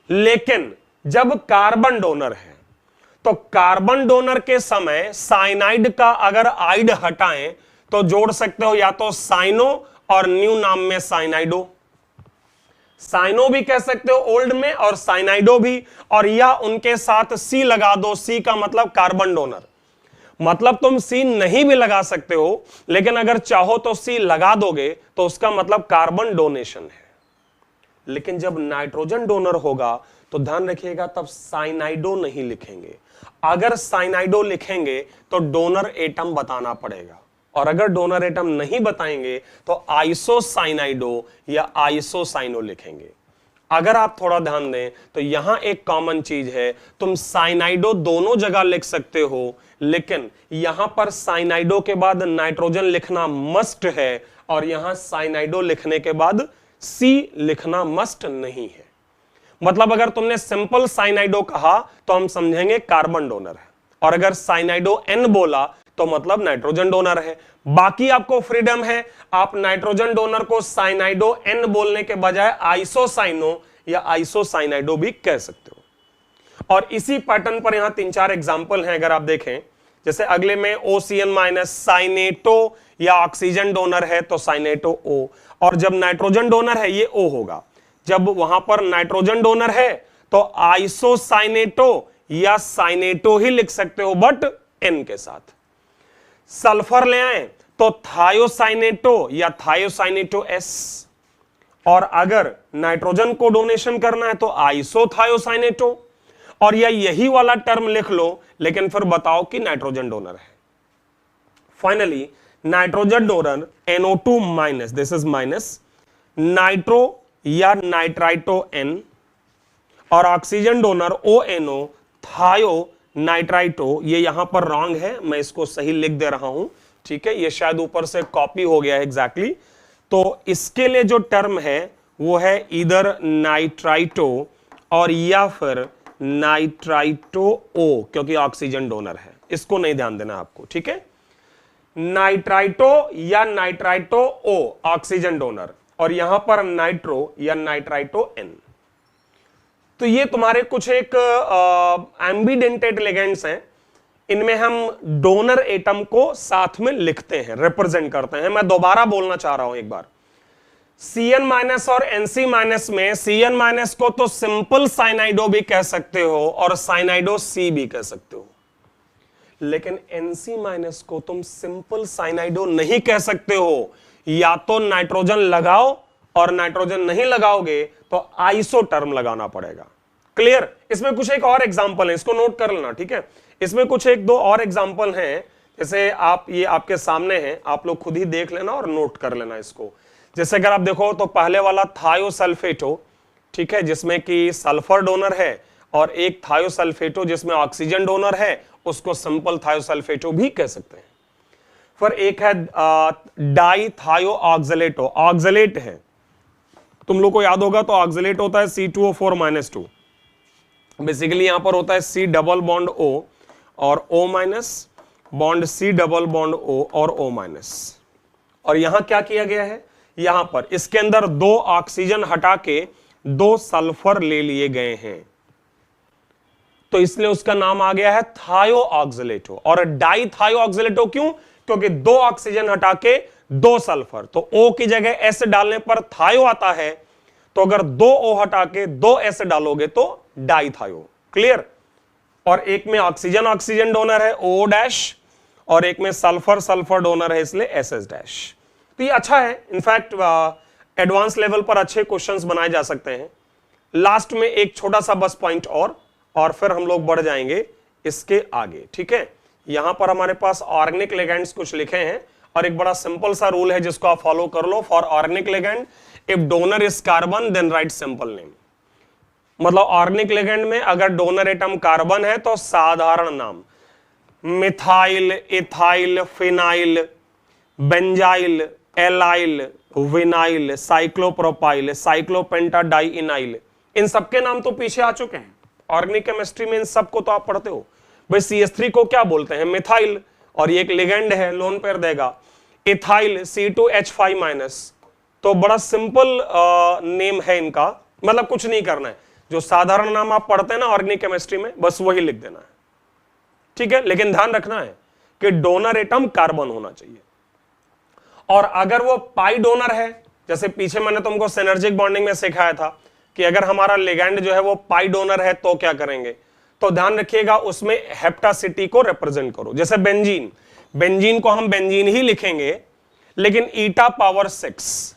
लेकिन जब कार्बन डोनर है तो कार्बन डोनर के समय साइनाइड का अगर आइड हटाएं तो जोड़ सकते हो या तो साइनो और न्यू नाम में साइनाइडो। साइनो भी कह सकते हो ओल्ड में और साइनाइडो भी, और या उनके साथ सी लगा दो। सी का मतलब कार्बन डोनर, मतलब तुम सी नहीं भी लगा सकते हो, लेकिन अगर चाहो तो सी लगा दोगे तो उसका मतलब कार्बन डोनेशन है। लेकिन जब नाइट्रोजन डोनर होगा तो ध्यान रखिएगा तब साइनाइडो नहीं लिखेंगे। अगर साइनाइडो लिखेंगे तो डोनर एटम बताना पड़ेगा, और अगर डोनर एटम नहीं बताएंगे तो आइसोसाइनाइडो या आइसोसाइनो लिखेंगे। अगर आप थोड़ा ध्यान दें तो यहां एक कॉमन चीज है, तुम साइनाइडो दोनों जगह लिख सकते हो, लेकिन यहां पर साइनाइडो के बाद नाइट्रोजन लिखना मस्ट है और यहां साइनाइडो लिखने के बाद सी लिखना मस्ट नहीं है। मतलब अगर तुमने सिंपल साइनाइडो कहा तो हम समझेंगे कार्बन डोनर है, और अगर साइनाइडो N बोला तो मतलब नाइट्रोजन डोनर है। बाकी आपको फ्रीडम है, आप नाइट्रोजन डोनर को साइनाइडो N बोलने के बजाय आइसोसाइनो या आइसोसाइनाइडो भी कह सकते हो। और इसी पैटर्न पर यहां 3-4 एग्जांपल हैं अगर आप देखें। जैसे अगले में OCN माइनस साइनेटो, या ऑक्सीजन डोनर है तो साइनेटो O, और जब नाइट्रोजन डोनर है ये O होगा। जब वहां पर नाइट्रोजन डोनर है तो आइसोसाइनेटो या साइनेटो ही लिख सकते हो बट N के साथ। सल्फर ले आए तो थायोसाइनेटो या थायोसाइनेटो S, और अगर नाइट्रोजन को डोनेशन करना है तो आइसोथायोसाइनेटो, और या यही वाला टर्म लिख लो लेकिन फिर बताओ कि नाइट्रोजन डोनर है। Finally nitrogen donor NO2 minus, this is minus, nitro या नाइट्राइटो N, और ऑक्सीजन डोनर ONO थायो नाइट्राइटो। ये यहां पर रॉन्ग है, मैं इसको सही लिख दे रहा हूं, ठीक है, ये शायद ऊपर से कॉपी हो गया है एग्जैक्टली। तो इसके लिए जो टर्म है वो है इधर नाइट्राइटो और या फिर नाइट्राइटो O, क्योंकि ऑक्सीजन डोनर है, इसको नहीं ध्यान देना आपको, ठीक है। नाइट्राइटो या नाइट्राइटो O ऑक्सीजन डोनर, और यहां पर नाइट्रो या नाइट्राइटो N। तो ये तुम्हारे कुछ एक एम्बिडेंटेड लिगेंड्स हैं, इनमें हम डोनर एटम को साथ में लिखते हैं, रिप्रेजेंट करते हैं। मैं दोबारा बोलना चाह रहा हूं एक बार, Cn- और Nc- में Cn- को तो सिंपल साइनाइडो भी कह सकते हो और साइनाइडो सी भी कह सकते हो, लेकिन Nc- को तुम सिंपल साइनाइडो नहीं कह सकते हो। या तो नाइट्रोजन लगाओ, और नाइट्रोजन नहीं लगाओगे तो आइसो टर्म लगाना पड़ेगा। क्लियर? इसमें कुछ एक और एग्जांपल है, इसको नोट कर लेना, ठीक है। इसमें कुछ एक दो और एग्जांपल हैं, जैसे आप, ये आपके सामने हैं, आप लोग खुद ही देख लेना और नोट कर लेना इसको। जैसे अगर आप देखो तो पहले वाला थायोसल्फेटो, ठीक है, जिसमें कि सल्फर डोनर है, और एक थायोसल्फेटो जिसमें ऑक्सीजन डोनर है, उसको सिंपल थायोसल्फेटो भी कह सकते हैं। फिर एक है डाई थायो ऑक्सलेटो, ऑक्सलेट है, तुम लोग को याद होगा तो ऑक्सलेट होता है C2O4-2, बेसिकली यहां पर होता है C डबल बॉन्ड O और O minus bond C double bond O और O माइनस। और यहां क्या किया गया है, यहां पर इसके अंदर 2 ऑक्सीजन हटा के 2 सल्फर ले लिए गए हैं, तो इसलिए उसका नाम आ गया है थायो ऑक्सलेटो। और डाई थायो ऑक्सलेटो क्यों? क्योंकि 2 ऑक्सीजन हटा के 2 सल्फर, तो O की जगह S डालने पर थायो आता है, तो अगर 2 O हटा के 2 S डालोगे तो डाई थायो। क्लियर? और एक में ऑक्सीजन ऑक्सीजन डोनर है O डैश, और एक में सल्फर सल्फर डोनर है, इसलिए SS डैश। तो ये अच्छा है, इनफैक्ट एडवांस लेवल पर अच्छे क्वेश्चंस बनाए जा सकते हैं। लास्ट में एक छोटा सा बस पॉइंट और फिर हम लोग बढ़ जाएंगे इसके आगे, ठीक है। यहां पर हमारे पास ऑर्गेनिक लिगेंड्स कुछ लिखे हैं, और एक बड़ा सिंपल सा रूल है जिसको आप फॉलो कर लो। For organic ligand, if donor is carbon then write simple name. मतलब ऑर्गेनिक लिगेंड में अगर डोनर एटम कार्बन है तो साधारण नाम, methyl, ethyl, phenyl, benzyl, allyl, vinyl, cyclopropyl, cyclopentadienyl, इन सबके नाम तो पीछे आ चुके हैं ऑर्गेनिक केमिस्ट्री में, इन सबको तो आप पढ़ते हो। भाई CH3 को क्या बोलते हैं? मिथाइल, और ये एक लिगेंड है, लोन पेयर देगा। इथाइल C2H5-, तो बड़ा सिंपल नेम है इनका, मतलब कुछ नहीं करना है, जो साधारण नाम आप पढ़ते हैं ना ऑर्गेनिक केमिस्ट्री में, बस वही लिख देना है, ठीक है। लेकिन ध्यान रखना है कि डोनर एटम कार्बन होना चाहिए, और अगर वो पाई डोनर है, जैसे पीछे मैंने तुमको सिनर्जिक बॉन्डिंग में सिखाया था कि अगर हमारा लिगेंड जो है वो पाई डोनर है तो क्या करेंगे, तो ध्यान रखिएगा उसमें हेप्टासिटी को रिप्रेजेंट करो। जैसे बेंजीन, बेंजीन को हम बेंजीन ही लिखेंगे, लेकिन ईटा पावर 6,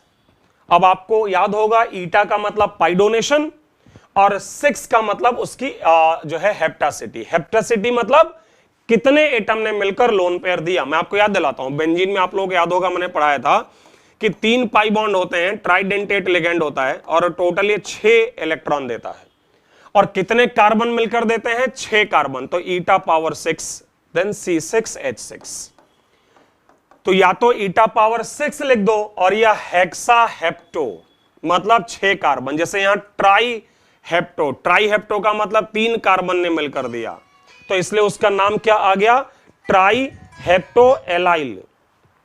अब आपको याद होगा ईटा का मतलब पाई डोनेशन, और 6 का मतलब उसकी जो है हेप्टासिटी। हेप्टासिटी मतलब कितने एटम ने मिलकर लोन पेयर दिया। मैं आपको याद दिलाता हूं, बेंजीन में आप लोगों को याद होगा मैंने पढ़ाया था कि 3 पाई बॉन्ड होते हैं, ट्राइडेंटेट लिगेंड होता है, और टोटल ये 6 इलेक्ट्रॉन देता है। और कितने कार्बन मिलकर देते हैं? 6 कार्बन, तो ईटा पावर 6 देन C6H6। तो या तो ईटा पावर 6 लिख दो, और या हेक्सा हेप्टो मतलब 6 कार्बन, जैसे यहां ट्राई हेप्टो, ट्राई हेप्टो का मतलब 3 कार्बन ने मिलकर दिया, तो इसलिए उसका नाम क्या आ गया? ट्राई हेप्टो एलाइल,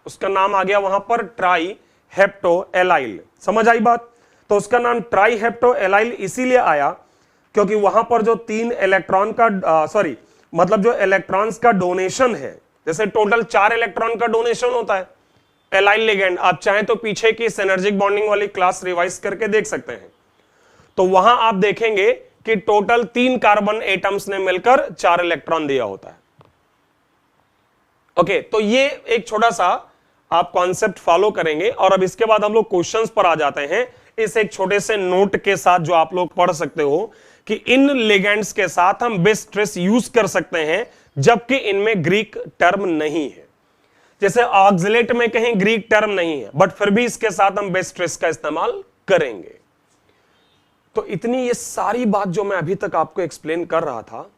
उसका नाम आ गया वहां पर ट्राई हेप्टो एलाइल। समझ आई बात? तो उसका नाम ट्राई हेप्टो एलाइल इसीलिए आया क्योंकि वहां पर जो 3 इलेक्ट्रॉन का मतलब जो इलेक्ट्रॉन्स का डोनेशन है, जैसे टोटल 4 इलेक्ट्रॉन का डोनेशन होता है एलाइल लिगेंड, आप चाहें तो पीछे की सिनर्जिक बॉन्डिंग वाली क्लास रिवाइज करके देख सकते हैं, तो वहां आप देखेंगे कि टोटल 3 कार्बन एटम्स ने मिलकर 4 इलेक्ट्रॉन दिया होता है। ओके, तो ये एक छोटा सा आप कॉन्सेप्ट फॉलो करेंगे, और अब इसके बाद हम लोग क्वेश्चंस पर आ जाते हैं इस एक छोटे से नोट के साथ, जो आप लोग पढ़ सकते हो कि इन लिगेंड्स के साथ हम बेस ट्रेस यूज कर सकते हैं जबकि इनमें ग्रीक टर्म नहीं है। जैसे ऑक्सलेट में कहीं ग्रीक टर्म नहीं है, बट फिर भी इसके साथ हम बेस ट्रेस का इस्तेमाल करेंगे। तो इतनी ये सारी बात जो मैं अभी तक आपको एक्सप्लेन कर रहा था,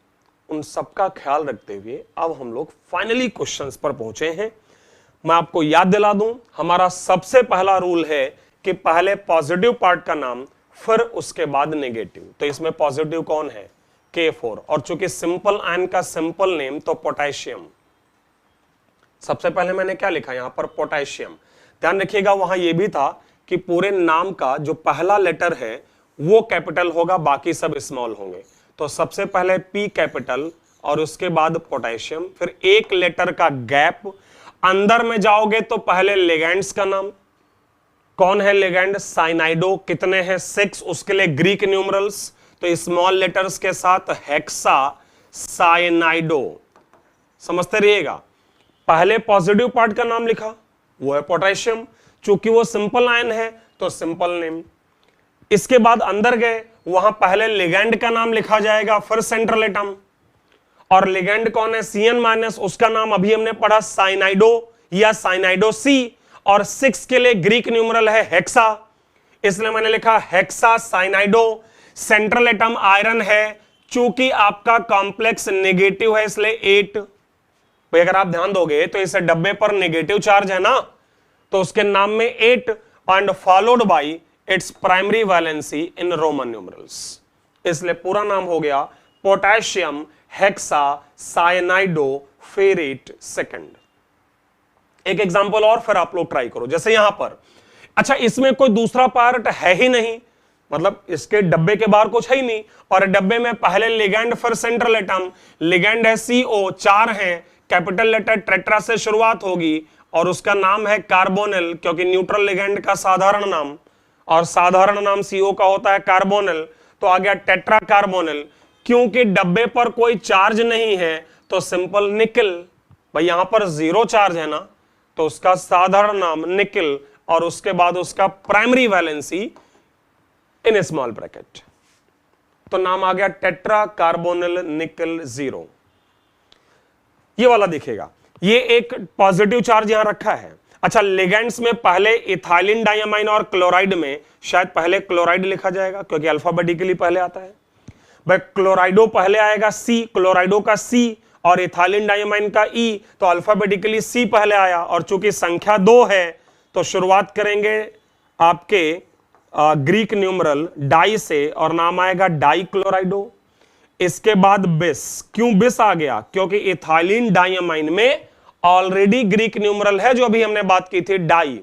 उन सबका ख्याल रखते हुए अब हम लोग फाइनली क्वेश्चंस पर पहुंचे हैं। मैं आपको याद दिला दूं, हमारा सबसे पहला रूल है कि पहले पॉजिटिव पार्ट का नाम, फिर उसके बाद नेगेटिव। तो इसमें पॉजिटिव कौन है? K4, और चूंकि सिंपल आयन का सिंपल नेम तो पोटेशियम, सबसे पहले मैंने क्या लिखा यहां पर? पोटेशियम। ध्यान रखिएगा वहां यह भी था कि पूरे नाम का जो पहला लेटर है वो कैपिटल होगा, बाकी सब स्मॉल होंगे। तो सबसे पहले P कैपिटल और उसके बाद पोटेशियम, फिर एक लेटर का गैप। अंदर में जाओगे तो पहले लिगेंड्स का नाम, कौन है लिगेंड? साइनाइडो। कितने हैं? 6। उसके लिए ग्रीक न्यूमरल्स, तो स्मॉल लेटर्स के साथ हेक्सा साइनाइडो। समझते रहिएगा। पहले पॉजिटिव पार्ट का नाम लिखा, वो है पोटेशियम, चूंकि वो सिंपल आयन है तो सिंपल नेम। इसके बाद अंदर गए, वहां पहले लिगेंड का नाम लिखा जाएगा, फिर सेंट्रल एटम। और लिगेंड कौन है? CN-, उसका नाम अभी हमने पढ़ा साइनाइडो या साइनाइडो सी। और 6 के लिए ग्रीक न्यूमरल है हेक्सा, इसलिए मैंने लिखा हेक्सा साइनाइडो। सेंट्रल एटम आयरन है, चूंकि आपका कॉम्प्लेक्स नेगेटिव है इसलिए 8। भाई अगर आप ध्यान दोगे तो इस डब्बे पर नेगेटिव चार्ज है ना, तो उसके नाम में 8 and followed by its primary valency in Roman numerals, इसलिए पूरा नाम हो गया पोटेशियम हेक्सा साइनाइडो फेरेट सेकंड। एक एग्जांपल और फिर आप लोग ट्राई करो, जैसे यहां पर। अच्छा, इसमें कोई दूसरा पार्ट है ही नहीं, मतलब इसके डब्बे के बाहर कुछ है ही नहीं, और डब्बे में पहले लिगेंड फिर सेंट्रल एटम। लिगेंड है CO, 4 है, कैपिटल लेटर टेट्रा से शुरुआत होगी और उसका नाम है कार्बोनिल, क्योंकि न्यूट्रल लिगेंड का साधारण नाम, और साधारण नाम CO का होता है कार्बोनिल, तो आ गया टेट्रा कार्बोनिल। क्योंकि डब्बे पर कोई चार्ज नहीं है तो सिंपल निकिल। भाई यहां पर 0 चार्ज है ना, तो उसका साधारण नाम निकिल, और उसके बाद उसका primary valency in small bracket, तो नाम आ गया टेट्रा कार्बोनिल निकल 0। ये वाला दिखेगा, ये एक पॉजिटिव चार्ज यहां रखा है। अच्छा, लिगेंड्स में पहले इथाइलिन डायमाइन और क्लोराइड में शायद पहले क्लोराइड लिखा जाएगा, क्योंकि अल्फाबेटिकली पहले आता है। भाई क्लोराइडो पहले आएगा C, क्लोराइडो का C, और इथाइलिन डायमाइन का E, तो अल्फाबेटिकली C पहले आया। और चूंकि संख्या 2 है तो शुरुआत करेंगे आपके ग्रीक न्यूमरल डाई से, और नाम आएगा डाई क्लोराइडो। इसके बाद बिस। क्यों बिस आ गया? क्योंकि इथाइलिन डायमाइन में ऑलरेडी ग्रीक न्यूमरल है जो अभी हमने बात की थी, डाई।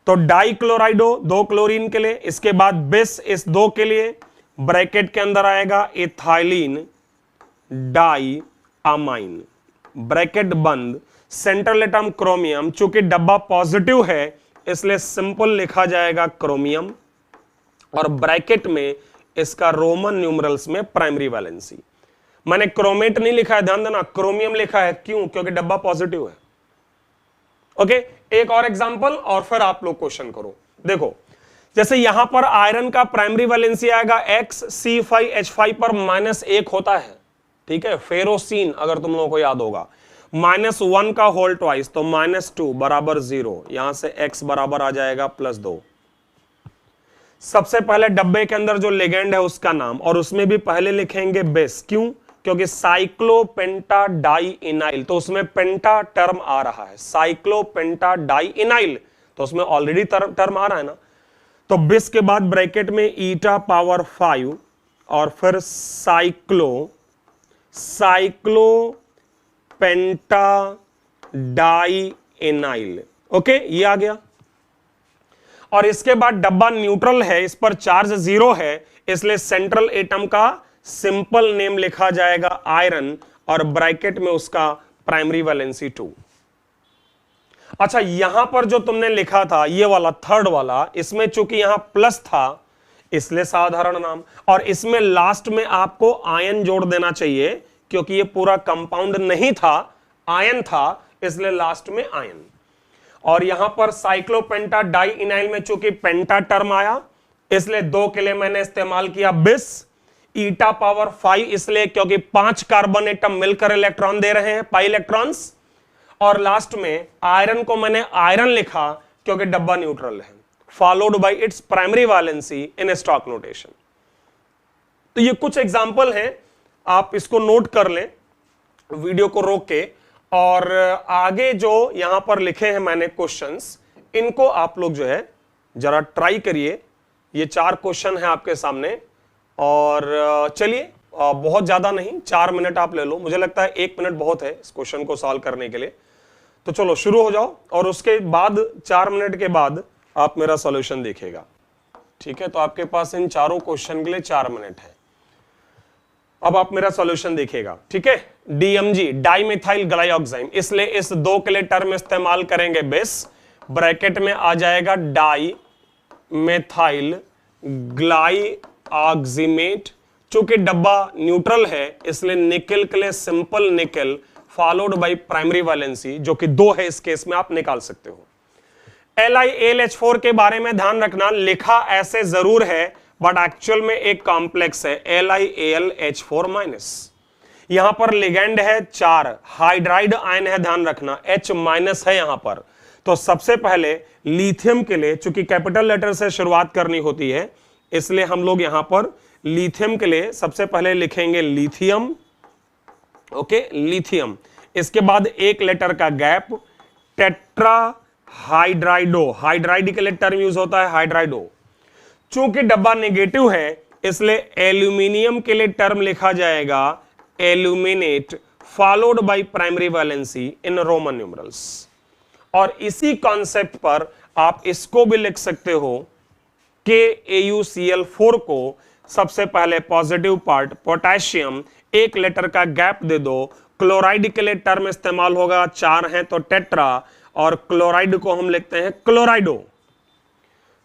तो डाई क्लोराइडो 2 क्लोरीन के लिए, इसके बाद बिस इस 2 के लिए, ब्रैकेट के अंदर आएगा इथाइलिन डाई अमाइन, ब्रैकेट बंद। सेंट्रल एटम क्रोमियम, चूंकि डब्बा पॉजिटिव है इसलिए सिंपल लिखा जाएगा क्रोमियम, और ब्रैकेट में इसका रोमन न्यूमरल्स में प्राइमरी वैलेंसी। मैंने क्रोमेट नहीं लिखा है, ध्यान देना, क्रोमियम लिखा है। क्यों? क्योंकि डब्बा पॉजिटिव है। ओके, एक और एग्जांपल और फिर आप लोग क्वेश्चन करो। देखो, जैसे यहां पर आयरन का प्राइमरी वैलेंसी आएगा XC5H5 पर -1 होता है, ठीक है। फेरोसिन अगर तुम लोगों को याद होगा, -1 का होल ट्वाइस, तो -2 बराबर 0, यहां से X बराबर आ जाएगा +2। सबसे पहले डब्बे के अंदर जो लिगेंड है उसका नाम, और उसमें भी पहले लिखेंगे बेस। क्यों? क्योंकि साइक्लोपेंटाडाइइनाइल, तो उसमें पेंटा टर्म आ रहा है, साइक्लोपेंटाडाइइनाइल, तो उसमें ऑलरेडी टर्म आ रहा है ना। तो बिस के बाद ब्रैकेट में ईटा पावर 5 और फिर साइक्लोपेंटाडाइइनाइल। ओके, ये आ गया। और इसके बाद डब्बा न्यूट्रल है, इस पर चार्ज 0 है, इसलिए सेंट्रल एटम का सिंपल नेम लिखा जाएगा आयरन, और ब्रैकेट में उसका प्राइमरी वैलेंसी 2। अच्छा, यहां पर जो तुमने लिखा था ये वाला थर्ड वाला, इसमें चूंकि यहां प्लस था इसलिए साधारण नाम, और इसमें लास्ट में आपको आयन जोड़ देना चाहिए, क्योंकि ये पूरा कंपाउंड नहीं था, आयन था, इसलिए लास्ट में आयन। और यहां पर साइक्लोपेंटाडाइइनाइल में चूंकि पेंटा टर्म आया, इसलिए 2 के लिए मैंने इस्तेमाल किया बिस। ईटा पावर 5 इसलिए क्योंकि 5 कार्बन एटम मिलकर इलेक्ट्रॉन दे रहे हैं, पाई इलेक्ट्रॉन्स। और लास्ट में आयरन को मैंने आयरन लिखा क्योंकि डब्बा न्यूट्रल है, followed by its primary valency in stock notation. तो ये कुछ एग्जांपल हैं, आप इसको नोट कर लें वीडियो को रोक के, और आगे जो यहां पर लिखे हैं मैंने क्वेश्चंस, इनको आप लोग जो है जरा ट्राई करिए। ये 4 क्वेश्चन है आपके सामने, और चलिए बहुत ज्यादा नहीं, 4 मिनट आप ले लो, मुझे लगता है 1 मिनट बहुत है इस क्वेश्चन को सॉल्व करने के लिए। तो चलो शुरू हो जाओ, और उसके बाद 4 मिनट के बाद आप मेरा सॉल्यूशन देखिएगा। ठीक है, तो आपके पास इन चारों क्वेश्चन के लिए 4 मिनट है। अब आप मेरा सॉल्यूशन देखिएगा, ठीक है। डीएमजी डाइमेथाइल ग्लाइऑक्साइम, इसलिए इस 2 के लिए टर्म इस्तेमाल करेंगे बेस, ब्रैकेट में आ जाएगा डाई मेथाइल ग्लाइऑक्सीमेट। चूंकि डब्बा न्यूट्रल है इसलिए निकल के लिए सिंपल निकल फॉलोड बाय प्राइमरी वैलेंसी, जो कि 2 है इस केस में, आप निकाल सकते हो। LiAlH4 के बारे में ध्यान रखना, लिखा ऐसे जरूर है बट एक्चुअल में एक कॉम्प्लेक्स है LiAlH4-। यहां पर लिगेंड है 4, हाइड्राइड आयन है, ध्यान रखना H- है यहां पर। तो सबसे पहले लिथियम के लिए, चूंकि कैपिटल लेटर से शुरुआत करनी होती है इसलिए हम लोग यहां पर लिथियम के लिए सबसे पहले लिखेंगे लिथियम, ओके, लिथियम। इसके बाद एक लेटर का गैप, टेट्रा हाइड्राइडो, हाइड्राइड के लिए टर्म यूज होता है हाइड्राइडो। चूंकि डब्बा नेगेटिव है इसलिए एल्यूमिनियम के लिए टर्म लिखा जाएगा aluminate followed by primary valency in Roman numerals. और इसी कॉन्सेप्ट पर आप इसको भी लिख सकते हो KAuCl4 को सबसे पहले पॉजिटिव पार्ट पोटेशियम, एक लेटर का गैप दे दो, क्लोराइड के लिए टर्म इस्तेमाल होगा, 4 हैं तो टेट्रा, और क्लोराइड को हम लिखते हैं क्लोराइडो।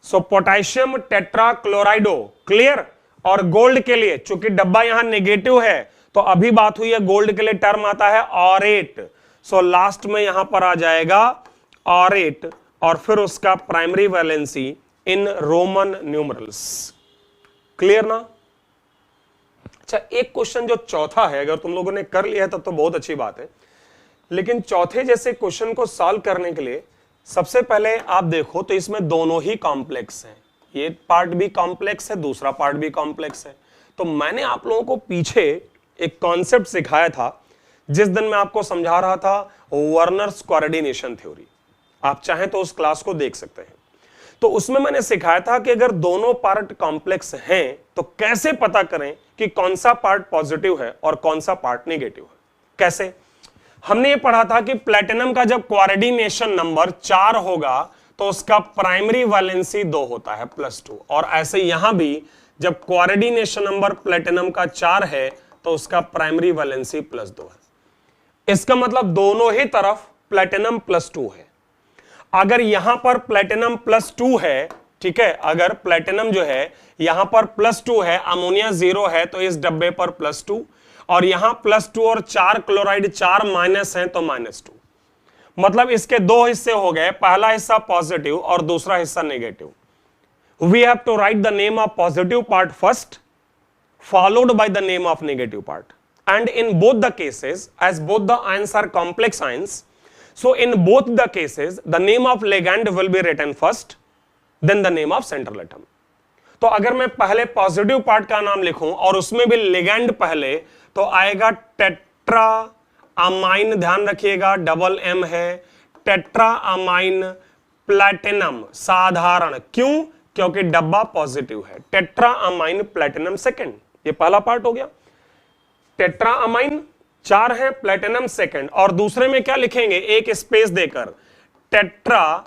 सो पोटेशियम टेट्रा क्लोराइडो, क्लियर। और गोल्ड के लिए चूंकि डब्बा यहां नेगेटिव है तो अभी बात हुई है, गोल्ड के लिए टर्म आता है ऑरेट। सो लास्ट में यहां पर आ जाएगा ऑरेट और फिर उसका primary valency in Roman numerals, clear ना। अच्छा, एक क्वेश्चन जो चौथा है, अगर तुम लोगों ने कर लिया है तब तो बहुत अच्छी बात है, लेकिन चौथे जैसे क्वेश्चन को सॉल्व करने के लिए सबसे पहले आप देखो तो इसमें दोनों ही कॉम्प्लेक्स हैं, ये पार्ट भी कॉम्प्लेक्स है, दूसरा पार्ट भी कॉम्प्लेक्स है। तो मैंने आप लोगों को पीछे एक कॉन्सेप्ट सिखाया था जिस दिन मैं आपको समझा रहा था वर्नर्स कोऑर्डिनेशन थ्योरी, आप चाहें तो उस क्लास को देख सकते हैं। तो उसमें मैंने सिखाया था कि अगर दोनों पार्ट कॉम्प्लेक्स हैं तो कैसे पता करें कि कौन सा पार्ट पॉजिटिव है और कौन सा पार्ट नेगेटिव है। कैसे? हमने ये पढ़ा था कि प्लेटिनम का जब कोऑर्डिनेशन नंबर 4 होगा तो उसका प्राइमरी वैलेंसी 2 होता है +2, और ऐसे यहां भी जब कोऑर्डिनेशन नंबर प्लेटिनम का 4 है तो उसका प्राइमरी वैलेंसी +2 है। इसका मतलब दोनों ही तरफ प्लेटिनम +2 है। अगर यहां पर प्लेटिनम +2 है, ठीक है, अगर प्लेटिनम जो है यहां पर +2 है, अमोनिया 0 है तो इस डब्बे पर +2, और यहां +2 और 4 क्लोराइड 4 माइनस है तो -2। मतलब इसके 2 हिस्से हो गए, पहला हिस्सा पॉजिटिव और दूसरा हिस्सा negative. We have to write the name of positive part first followed by the name of negative part, and in both the cases, as both the ions are complex ions, so in both the cases the name of ligand will be written first, then the name of central atom. तो अगर मैं पहले positive part का नाम लिखूं और उसमें भी लिगैंड पहले, तो आएगा टेट्रा अमाइन, ध्यान रखिएगा डबल M है, टेट्रा अमाइन प्लैटिनम साधारण, क्यों? क्योंकि डब्बा पॉजिटिव है। टेट्रा अमाइन प्लैटिनम सेकेंड, ये पहला पार्ट हो गया। टेट्रा अमाइन 4 है, प्लैटिनम सेकेंड, और दूसरे में क्या लिखेंगे, एक स्पेस देकर टेट्रा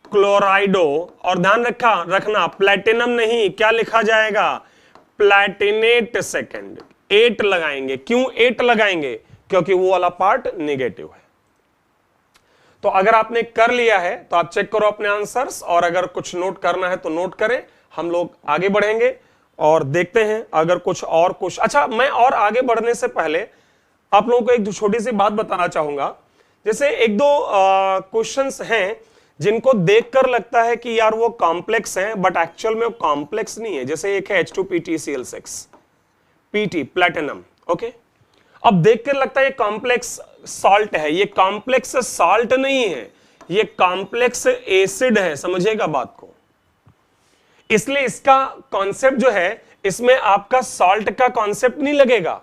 क्लोराइडो, और ध्यान रखना प्लैटिनम नहीं, क्या लिखा जाएगा, प्लैटिनेट सेकेंड, 8 लगाएंगे। क्यों 8 लगाएंगे? क्योंकि वो वाला पार्ट नेगेटिव है। तो अगर आपने कर लिया है तो आप चेक करो अपने आंसर्स, और अगर कुछ नोट करना है तो नोट करें। हम लोग आगे बढ़ेंगे और देखते हैं अगर कुछ और कुछ। अच्छा, मैं और आगे बढ़ने से पहले आप लोगों को एक छोटी सी बात बताना चाहूंगा। जैसे एक दो क्वेश्चंस हैं जिनको देखकर लगता है कि यार वो कॉम्प्लेक्स हैं, बट एक्चुअल में वो कॉम्प्लेक्स नहीं है। जैसे एक है H2PtCl6 PT प्लैटिनम, ओके। अब देखकर लगता है ये कॉम्प्लेक्स सॉल्ट है, ये कॉम्प्लेक्स सॉल्ट नहीं है, ये कॉम्प्लेक्स एसिड है, समझिएगा बात को। इसलिए इसका कॉन्सेप्ट जो है, इसमें आपका सॉल्ट का कॉन्सेप्ट नहीं लगेगा।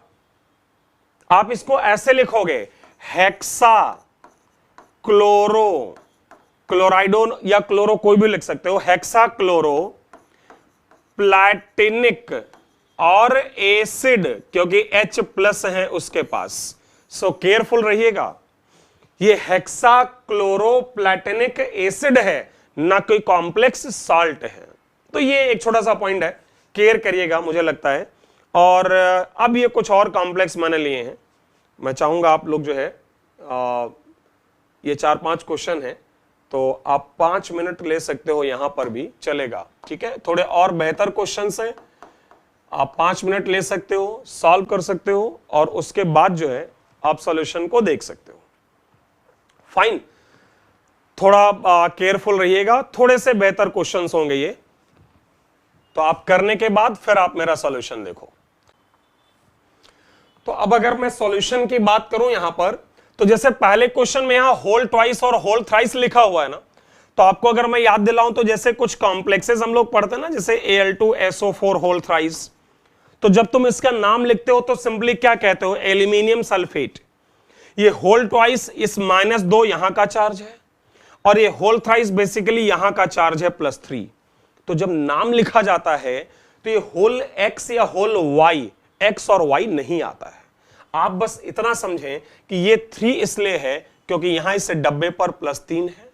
आप इसको ऐसे लिखोगे, हेक्सा क्लोरो क्लोराइडो या क्लोरो कोई भी लिख सकते हो, हेक्सा क्लोरो प्लैटिनिक और एसिड, क्योंकि H+ है उसके पास। सो केयरफुल रहिएगा, ये हेक्सा क्लोरो प्लैटिनिक एसिड है, ना कोई कॉम्प्लेक्स सॉल्ट है। तो ये एक छोटा सा पॉइंट है, केयर करिएगा मुझे लगता है। और अब ये कुछ और कॉम्प्लेक्स मैंने लिए हैं, मैं चाहूंगा आप लोग जो है ये 4-5 क्वेश्चन है तो आप 5 मिनट ले सकते हो, यहां पर भी चलेगा, ठीक है। थोड़े और बेहतर क्वेश्चंस हैं, आप 5 मिनट ले सकते हो, सॉल्व कर सकते हो और उसके बाद जो है आप सॉल्यूशन को देख सकते हो। फाइन, थोड़ा केयरफुल रहिएगा, थोड़े से बेहतर क्वेश्चंस होंगे ये, तो आप करने के बाद फिर आप मेरा सॉल्यूशन देखो। तो अब अगर मैं सॉल्यूशन की बात करूं यहां पर, तो जैसे पहले क्वेश्चन में यहां होल ट्वाइस और होल थ्राइस लिखा हुआ है ना, तो आपको अगर मैं याद दिलाऊं तो जैसे कुछ कॉम्प्लेक्सेस हम लोग पढ़ते हैं ना, जैसे Al2SO4 होल थ्राइस, तो जब तुम इसका नाम लिखते हो तो सिंपली क्या कहते हो, एल्यूमिनियम सल्फेट। ये होल ट्वाइस इस -2 यहां का चार्ज है और ये होल थ्राइस बेसिकली यहां का चार्ज है +3। तो जब नाम लिखा जाता है तो ये होल एक्स या होल वाई, एक्स और वाई नहीं आता है। आप बस इतना समझें कि ये 3 इसलिए है क्योंकि यहां इस डब्बे पर +3 है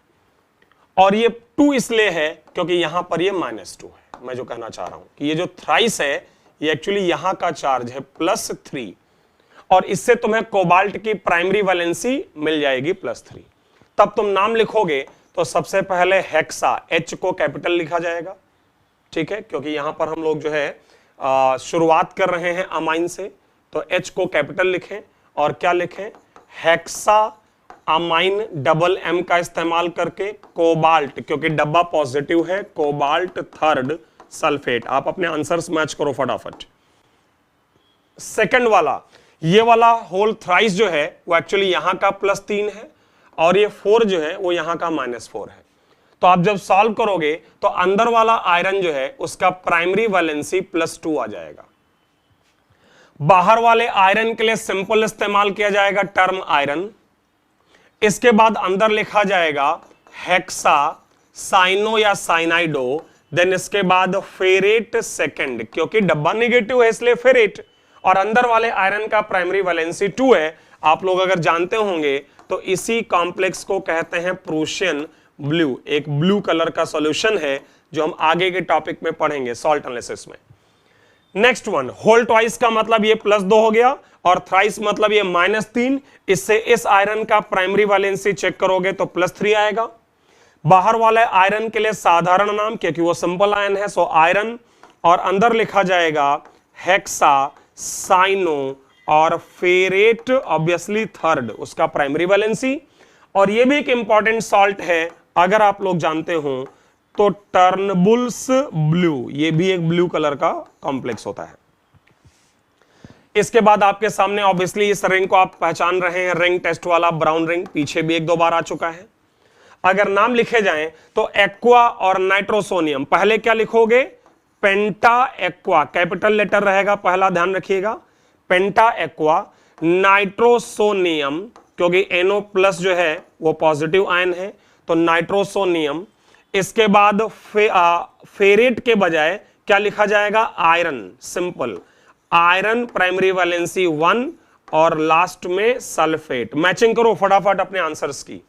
और ये 2 इसलिए है क्योंकि यहां पर ये -2 है। मैं जो कहना चाह रहा हूं कि ये जो थ्राइस है ये एक्चुअली यहां का चार्ज है +3 और इससे तुम्हें कोबाल्ट की प्राइमरी वैलेंसी मिल जाएगी +3। तब तुम नाम लिखोगे तो सबसे पहले हेक्सा, H को कैपिटल लिखा जाएगा, ठीक है, क्योंकि यहां पर हम लोग जो है शुरुआत कर रहे हैं अमाइन से, तो H को कैपिटल लिखें और क्या लिखें, हेक्सा अमाइन डबल M का इस्तेमाल करके कोबाल्ट, क्योंकि डब्बा पॉजिटिव है, कोबाल्ट थर्ड सल्फेट। आप अपने आंसर्स मैच करो फटाफट। सेकंड वाला, ये वाला होल थ्राइस जो है वो एक्चुअली यहां का +3 है और ये 4 जो है वो यहां का -4 है। तो आप जब सॉल्व करोगे तो अंदर वाला आयरन जो है उसका प्राइमरी वैलेंसी +2 आ जाएगा। बाहर वाले आयरन के लिए सिंपल इस्तेमाल किया जाएगा टर्म आयरन। इसके बाद अंदर लिखा जाएगा हेक्सा साइनो या साइनाइडो, देन इसके बाद फेरेट सेकंड, क्योंकि डब्बा नेगेटिव है इसलिए फेरेट, और अंदर वाले आयरन का प्राइमरी वैलेंसी 2 है। आप लोग अगर जानते होंगे तो इसी कॉम्प्लेक्स को कहते हैं प्रूशियन ब्लू, एक ब्लू कलर का सॉल्यूशन है जो हम आगे के टॉपिक में पढ़ेंगे सॉल्ट एनालिसिस में। नेक्स्ट वन, होल ट्वाइस का मतलब ये +2 हो गया और थ्राइस मतलब ये -3। इससे इस आयरन का प्राइमरी वैलेंसी चेक करोगे तो +3 आएगा। बाहर वाले आयरन के लिए साधारण नाम क्योंकि वो सिंपल आयन है, सो आयरन, और अंदर लिखा जाएगा हेक्सा साइनो और फेरेट ऑब्वियसली थर्ड, उसका प्राइमरी वैलेंसी। और ये भी एक इंपॉर्टेंट सॉल्ट है अगर आप लोग जानते हो तो टर्नबुल्स ब्लू, ये भी एक ब्लू कलर का कॉम्प्लेक्स होता है। इसके बाद आपके सामने ऑब्वियसली इस रिंग को आप पहचान रहे हैं, रिंग टेस्ट वाला ब्राउन रिंग, पीछे भी 1-2 बार आ चुका है। अगर नाम लिखे जाएं तो एक्वा और नाइट्रोसोनियम, पहले क्या लिखोगे, पेंटा एक्वा, कैपिटल लेटर रहेगा पहला, ध्यान रखिएगा, पेंटा एक्वा। नाइट्रोसोनियम क्योंकि NO+ जो है वो पॉजिटिव आयन है तो नाइट्रोसोनियम। इसके बाद फेरेट के बजाय क्या लिखा जाएगा, iron, simple iron, primary valency 1 और लास्ट में सल्फेट। मैचिंग करो फटाफट अपने आंसर्स की,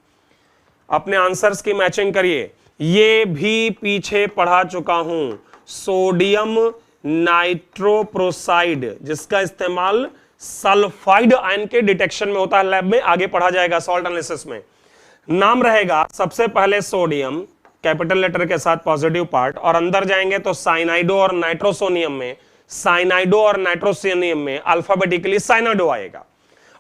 अपने आंसर्स की मैचिंग करिए। ये भी पीछे पढ़ा चुका हूं, सोडियम नाइट्रोप्रोसाइड, जिसका इस्तेमाल सल्फाइड आयन के डिटेक्शन में होता है लैब में, आगे पढ़ा जाएगा सॉल्ट एनालिसिस में। नाम रहेगा सबसे पहले सोडियम कैपिटल लेटर के साथ पॉजिटिव पार्ट, और अंदर जाएंगे तो साइनाइडो और नाइट्रोसोनियम में, साइनाइडो और नाइट्रोसोनियम में अल्फाबेटिकली साइनाइडो आएगा।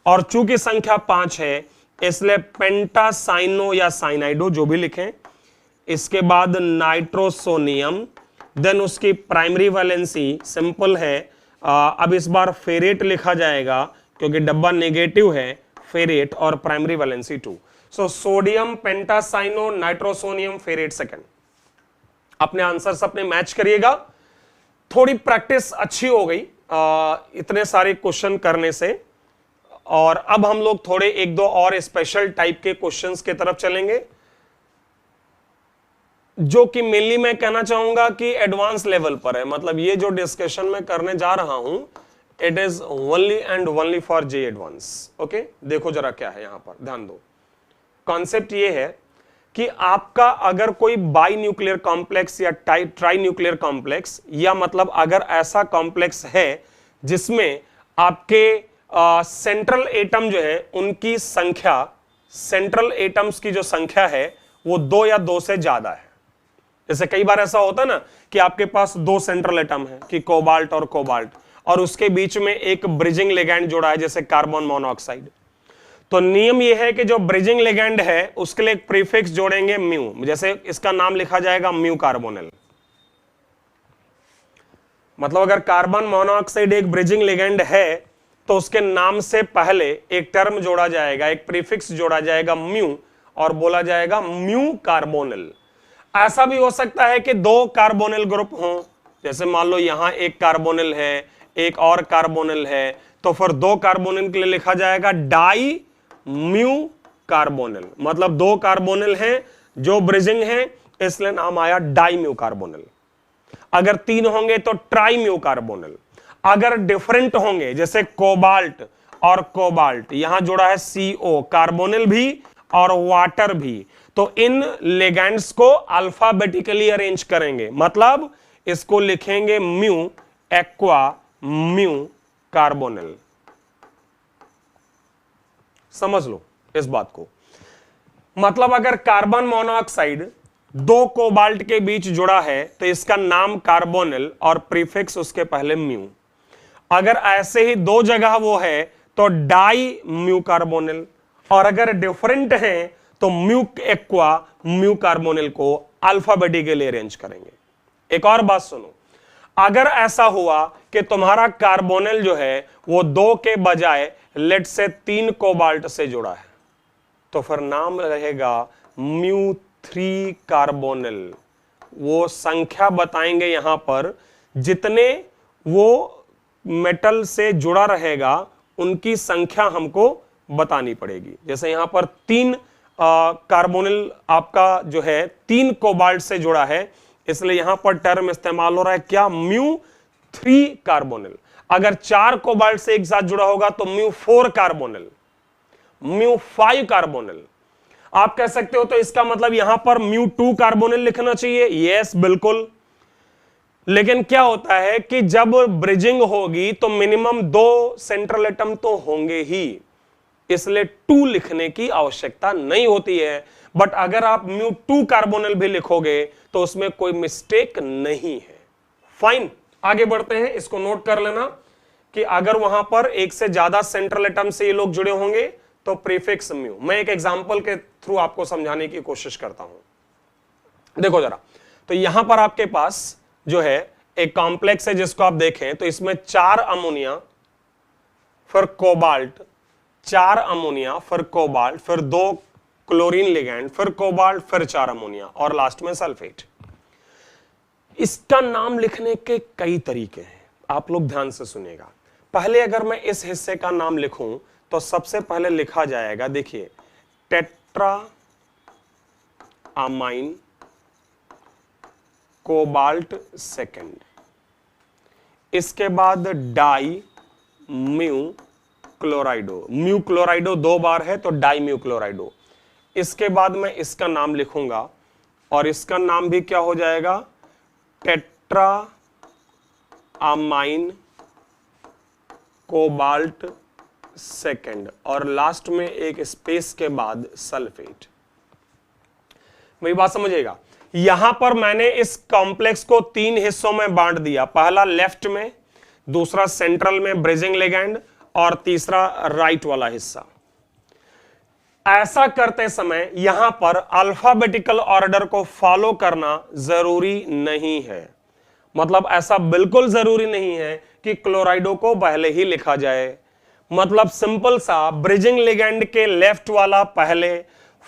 और चूंकि संख्या 5 है इसलिए पेंटासाइनो या साइनाइडो जो भी लिखें। इसके बाद नाइट्रोसोनियम, देन उसकी प्राइमरी वैलेंसी सिंपल है, अब इस बार फेरेट लिखा जाएगा क्योंकि डब्बा नेगेटिव है, फेरेट और primary valency 2। So sodium, pentacyano, nitrosonium, ferrate second. अपने आंसर्स अपने मैच करिएगा। थोड़ी प्रैक्टिस अच्छी हो गई इतने सारे क्वेश्चन करने से, और अब हम लोग थोड़े 1-2 और स्पेशल टाइप के क्वेश्चंस की तरफ चलेंगे जो कि मेनली मैं कहना चाहूंगा कि एडवांस लेवल पर है। मतलब ये जो डिस्कशन मैं करने जा रहा हूं it is only and only for J advance. Okay, देखो जरा क्या है यहां पर, ध्यान दो। कॉन्सेप्ट ये है, कि आपका अगर कोई बाई न्यूक्लियर कॉम्प्लेक्स या ट्राई न्यूक्लियर कॉम्प्लेक्स, या मतलब अगर ऐसा कॉम्प्लेक्स है जिसमें आपके सेंट्रल एटम जो है उनकी संख्या, सेंट्रल एटम्स की जो संख्या है वो 2 या 2 से ज्यादा है। जैसे कई बार ऐसा होता है ना कि आपके पास 2 सेंट्रल एटम है कि कोबाल्ट और कोबाल्ट, और उसके बीच में एक ब्रिजिंग लिगैंड जोड़ा है जैसे कार्बन मोनोऑक्साइड। तो नियम यह है कि जो ब्रिजिंग लिगैंड है उसके लिए एक प्रीफिक्स जोड़ेंगे म्यू, जैसे इसका नाम लिखा जाएगा म्यू कार्बोनिल। मतलब अगर कार्बन मोनोऑक्साइड एक ब्रिजिंग लिगैंड है तो उसके नाम से पहले एक टर्म जोड़ा जाएगा, एक प्रीफिक्स जोड़ा जाएगा म्यू, और बोला जाएगा म्यू कार्बोनिल। ऐसा भी हो सकता है कि 2 कार्बोनिल ग्रुप हों, जैसे मान लो यहां एक कार्बोनिल है, एक और कार्बोनिल है, तो फिर 2 कार्बोनिल के लिए लिखा जाएगा डाई म्यू कार्बोनिल। मतलब 2 कार्बोनिल हैं जो ब्रिजिंग है, इसलिए नाम आया डाई म्यू कार्बोनिल। अगर 3 होंगे तो ट्राई म्यू कार्बोनिल। अगर डिफरेंट होंगे जैसे कोबाल्ट और कोबाल्ट, यहां जुड़ा है CO, कार्बोनिल भी और वाटर भी, तो इन लिगैंड्स को अल्फाबेटिकली अरेंज करेंगे। मतलब इसको लिखेंगे म्यू एक्वा म्यू कार्बोनिल। समझ लो इस बात को। मतलब अगर कार्बन मोनोऑक्साइड 2 कोबाल्ट के बीच जुड़ा है तो इसका नाम कार्बोनिल और प्रीफिक्स उसके पहले म्यू। अगर ऐसे ही 2 जगह वो है तो डाई म्यू कार्बोनिल, और अगर डिफरेंट है तो म्यू एक्वा म्यू कार्बोनिल को अल्फाबेटिकली अरेंज करेंगे। एक और बात सुनो, अगर ऐसा हुआ कि तुम्हारा कार्बोनिल जो है वो 2 के बजाय लेट से 3 कोबाल्ट से जुड़ा है, तो फिर नाम रहेगा म्यू 3 कार्बोनिल। वो संख्या बताएंगे यहां पर, जितने वो मेटल से जुड़ा रहेगा उनकी संख्या हमको बतानी पड़ेगी। जैसे यहां पर 3 कार्बोनिल आपका जो है 3 कोबाल्ट से जुड़ा है, इसलिए यहां पर टर्म इस्तेमाल हो रहा है क्या, म्यू 3 कार्बोनिल। अगर 4 कोबाल्ट से एक साथ जुड़ा होगा तो म्यू 4 कार्बोनिल, म्यू 5 कार्बोनिल। आप कह सकते हो तो इसका मतलब यहां पर म्यू 2 कार्बोनिल लिखना चाहिए। यस बिल्कुल, लेकिन क्या होता है कि जब ब्रिजिंग होगी तो मिनिमम 2 सेंट्रल एटम तो होंगे ही, इसलिए 2 लिखने की आवश्यकता नहीं होती है। बट अगर आप म्यू 2 कार्बोनिल भी लिखोगे तो उसमें कोई मिस्टेक नहीं है। फाइन, आगे बढ़ते हैं। इसको नोट कर लेना कि अगर वहां पर एक से ज्यादा सेंट्रल एटम से ये लोग जुड़े होंगे तो प्रीफिक्स म्यू। मैं एक एग्जांपल के थ्रू आपको समझाने की कोशिश करता हूं। देखो जरा, तो यहां पर आपके पास जो है एक कॉम्प्लेक्स है जिसको आप देखें तो इसमें 4 अमोनिया फिर कोबाल्ट, 4 अमोनिया फिर कोबाल्ट, फिर 2 क्लोरीन लिगैंड, फिर कोबाल्ट, फिर 4 अमोनिया और लास्ट में सल्फेट। इसका नाम लिखने के कई तरीके हैं, आप लोग ध्यान से सुनिएगा। पहले अगर मैं इस हिस्से का नाम लिखूं तो सबसे पहले लिखा जाएगा, देखिए, टेट्रा अमाइन कोबाल्ट सेकेंड, इसके बाद डाई म्यू क्लोराइडो, म्यू क्लोराइडो 2 बार है तो डाई म्यू क्लोराइडो। इसके बाद मैं इसका नाम लिखूंगा और इसका नाम भी क्या हो जाएगा, टेट्रा अमाइन कोबाल्ट सेकेंड, और लास्ट में एक स्पेस के बाद सल्फेट। मेरी बात समझिएगा, यहां पर मैंने इस कॉम्प्लेक्स को 3 हिस्सों में बांट दिया। पहला लेफ्ट में, दूसरा सेंट्रल में ब्रिजिंग लिगैंड, और तीसरा राइट वाला हिस्सा। ऐसा करते समय यहां पर अल्फाबेटिकल ऑर्डर को फॉलो करना जरूरी नहीं है। मतलब ऐसा बिल्कुल जरूरी नहीं है कि क्लोराइडो को पहले ही लिखा जाए। मतलब सिंपल सा, ब्रिजिंग लिगैंड के लेफ्ट वाला पहले,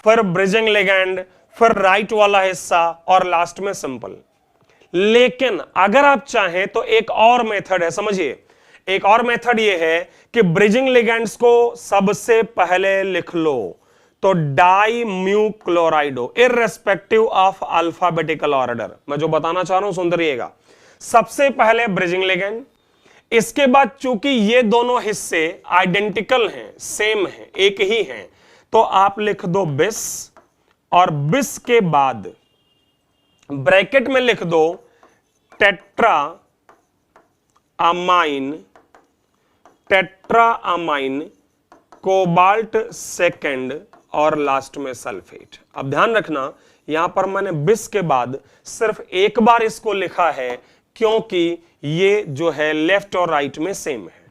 फिर ब्रिजिंग लिगैंड, फिर राइट वाला हिस्सा, और लास्ट में सिंपल। लेकिन अगर आप चाहें तो एक और मेथड है, समझिए, एक और मेथड ये है कि ब्रिजिंग लिगैंड्स को सबसे पहले लिख लो, तो di mu chlorido irrespective of alphabetical order. मैं जो बताना चाह रहा हूं सुन रहिएगा, सबसे पहले ब्रिजिंग लिगैंड, इसके बाद चूंकि ये दोनों हिस्से आइडेंटिकल हैं, सेम हैं, एक ही हैं, तो आप लिख दो बिस और बिस के बाद ब्रैकेट में लिख दो टेट्रा अमाइन कोबाल्ट सेकेंड और लास्ट में सल्फेट। अब ध्यान रखना यहां पर मैंने बिस के बाद सिर्फ एक बार इसको लिखा है क्योंकि ये जो है लेफ्ट और राइट में सेम है,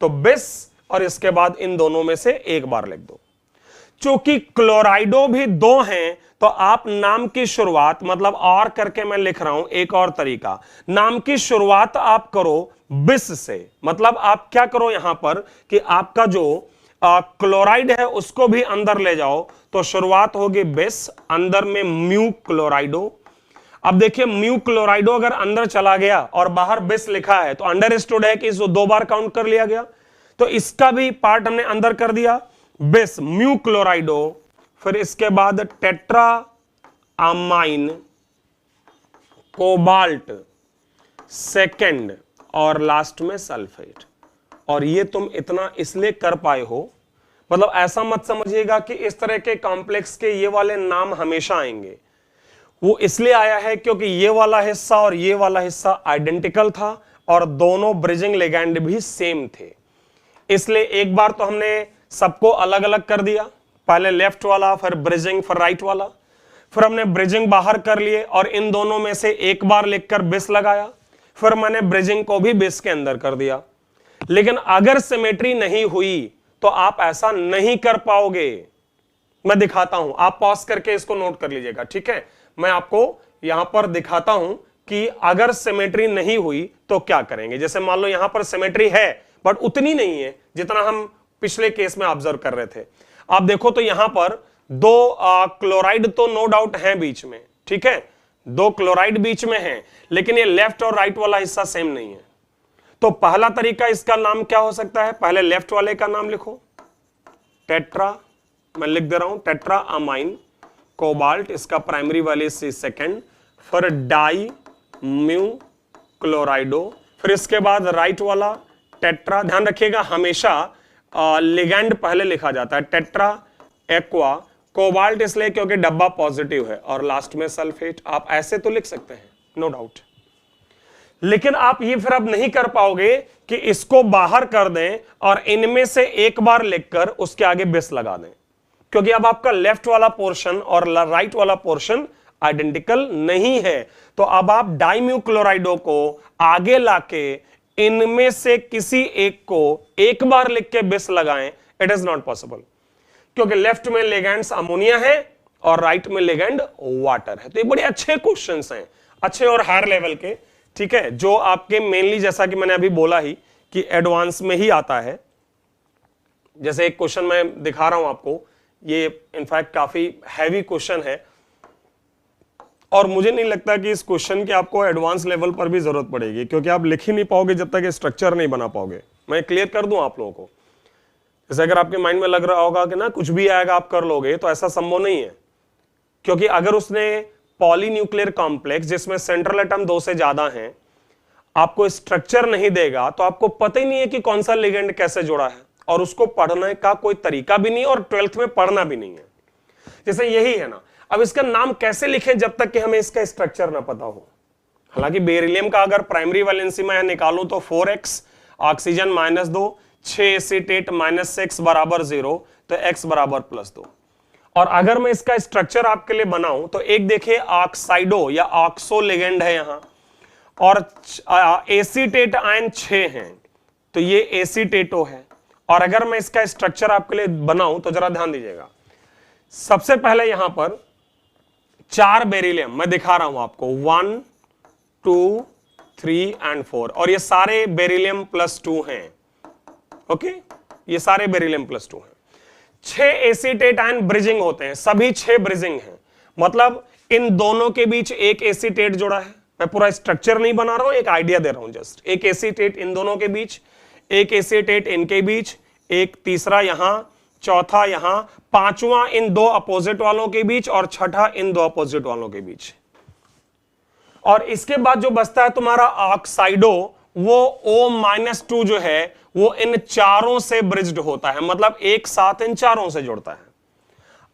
तो बिस और इसके बाद इन दोनों में से एक बार लिख दो। चूंकि क्लोराइडो भी दो हैं तो आप नाम की शुरुआत मतलब और करके मैं लिख रहा हूं एक और तरीका, नाम की शुरुआत आप करो बिस से। मतलब आप क्या करो यहां पर कि आपका जो क्लोराइड है उसको भी अंदर ले जाओ, तो शुरुआत होगी बिस, अंदर में म्यू क्लोराइडो। अब देखिए म्यू क्लोराइडो अगर अंदर चला गया और बाहर बिस लिखा है तो अंडरस्टूड है कि इसको दो बार काउंट कर लिया गया, तो इसका भी पार्ट हमने अंदर कर दिया बिस म्यू क्लोराइडो, फिर इसके बाद टेट्रा अमाइन कोबाल्ट सेकेंड और लास्ट में सल्फेट। और ये तुम इतना इसलिए कर पाए हो, मतलब ऐसा मत समझिएगा कि इस तरह के कॉम्प्लेक्स के ये वाले नाम हमेशा आएंगे, वो इसलिए आया है क्योंकि ये वाला हिस्सा और ये वाला हिस्सा आइडेंटिकल था और दोनों ब्रिजिंग लिगैंड भी सेम थे, इसलिए एक बार तो हमने सबको अलग अलग कर दिया, पहले लेफ्ट वाला फिर ब्रिजिंग फिर राइट वाला, फिर हमने ब्रिजिंग बाहर कर लिए और इन दोनों में से एक बार लिखकर बिस लगाया, फिर मैंने ब्रिजिंग को भी बिस के अंदर कर दिया। लेकिन अगर सिमेट्री नहीं हुई तो आप ऐसा नहीं कर पाओगे। मैं दिखाता हूं, आप पॉज करके इसको नोट कर लीजिएगा, ठीक है। मैं आपको यहां पर दिखाता हूं कि अगर सिमेट्री नहीं हुई तो क्या करेंगे। जैसे मान लो यहां पर सिमेट्री है बट उतनी नहीं है जितना हम पिछले केस में ऑब्जर्व कर रहे थे। आप देखो तो यहां पर दो क्लोराइड तो नो डाउट है बीच में, ठीक है, दो क्लोराइड बीच में है, लेकिन ये लेफ्ट और राइट वाला हिस्सा सेम नहीं है। तो पहला तरीका इसका नाम क्या हो सकता है, पहले लेफ्ट वाले का नाम लिखो टेट्रा, मैं लिख दे रहा हूं टेट्रा अमाइन कोबाल्ट, इसका प्राइमरी वाले से सेकेंड, फिर डाई म्यू क्लोराइडो, फिर इसके बाद राइट वाला टेट्रा। ध्यान रखिएगा हमेशा लिगैंड पहले लिखा जाता है, टेट्रा एक्वा कोबाल्ट इसलिए क्योंकि डब्बा पॉजिटिव है, और लास्ट में सल्फेट। आप ऐसे तो लिख सकते हैं नो डाउट, लेकिन आप ये फिर अब नहीं कर पाओगे कि इसको बाहर कर दें और इनमें से एक बार लिखकर उसके आगे बिस लगा दें, क्योंकि अब आपका लेफ्ट वाला पोर्शन और राइट वाला पोर्शन आइडेंटिकल नहीं है। तो अब आप डाइम्यू क्लोराइडो को आगे लाके इनमें से किसी एक को एक बार लिख के बिस लगाएं, इट इज नॉट पॉसिबल, क्योंकि लेफ्ट में लिगैंड्स अमोनिया है और राइट में लिगैंड वाटर है। तो ये बड़े अच्छे क्वेश्चंस हैं, अच्छे और हायर लेवल के, ठीक है, जो आपके मेनली जैसा कि मैंने अभी बोला ही कि एडवांस में ही आता है। जैसे एक क्वेश्चन मैं दिखा रहा हूं आपको, ये इनफैक्ट काफी हैवी क्वेश्चन है और मुझे नहीं लगता कि इस क्वेश्चन की आपको एडवांस लेवल पर भी जरूरत पड़ेगी, क्योंकि आप लिख ही नहीं पाओगे जब तक स्ट्रक्चर नहीं बना पाओगे। मैं क्लियर कर दूं आप लोगों को, जैसे अगर आपके माइंड में लग रहा होगा कि ना कुछ भी आएगा आप कर लोगे, तो ऐसा संभव नहीं है, क्योंकि अगर उसने पॉलीन्यूक्लियर कॉम्प्लेक्स जिसमें सेंट्रल एटम 2 से ज्यादा हैं आपको स्ट्रक्चर नहीं देगा तो आपको पता ही नहीं है कि कौन सा लिगेंड कैसे जुड़ा है, और उसको पढ़ने का कोई तरीका भी नहीं और 12th में पढ़ना भी नहीं है। जैसे यही है ना, अब इसका नाम कैसे लिखें जब तक कि हमें इसका स्ट्रक्चर ना पता हो। हालांकि बेरिलियम का अगर प्राइमरी वैलेंसी में निकालो तो 4x, ऑक्सीजन -2, 6 एसीटेट -6 बराबर 0, तो x बराबर +2। और अगर मैं इसका स्ट्रक्चर आपके लिए बनाऊं तो एक देखिए ऑक्साइडो या ऑक्सो लिगेंड है यहां, और एसीटेट आयन 6 हैं, तो ये एसीटेटो है। और अगर मैं इसका स्ट्रक्चर आपके लिए बनाऊं तो जरा ध्यान दीजिएगा, सबसे पहले यहां पर 4 बेरिलियम मैं दिखा रहा हूं आपको, 1, 2, 3 एंड 4, और ये सारे बेरिलियम +2 हैं। ओके, ये सारे बेरिलियम +2 हैं। 6 एसीटेट आयन ब्रिजिंग होते हैं, सभी 6 ब्रिजिंग हैं, मतलब इन दोनों के बीच एक एसीटेट जुड़ा है। मैं पूरा स्ट्रक्चर नहीं बना रहा हूं, एक आइडिया दे रहा हूं जस्ट। एक एसीटेट इन दोनों के बीच, एक एसीटेट इनके बीच, एक तीसरा यहां, चौथा यहां, पांचवा इन 2 अपोजिट वालों के बीच, और छठा इन 2 अपोजिट वालों के बीच। और इसके बाद जो बचता है तुम्हारा ऑक्साइडो, वो O-2 जो है वो इन चारों से ब्रिज्ड होता है, मतलब एक साथ इन चारों से जुड़ता है।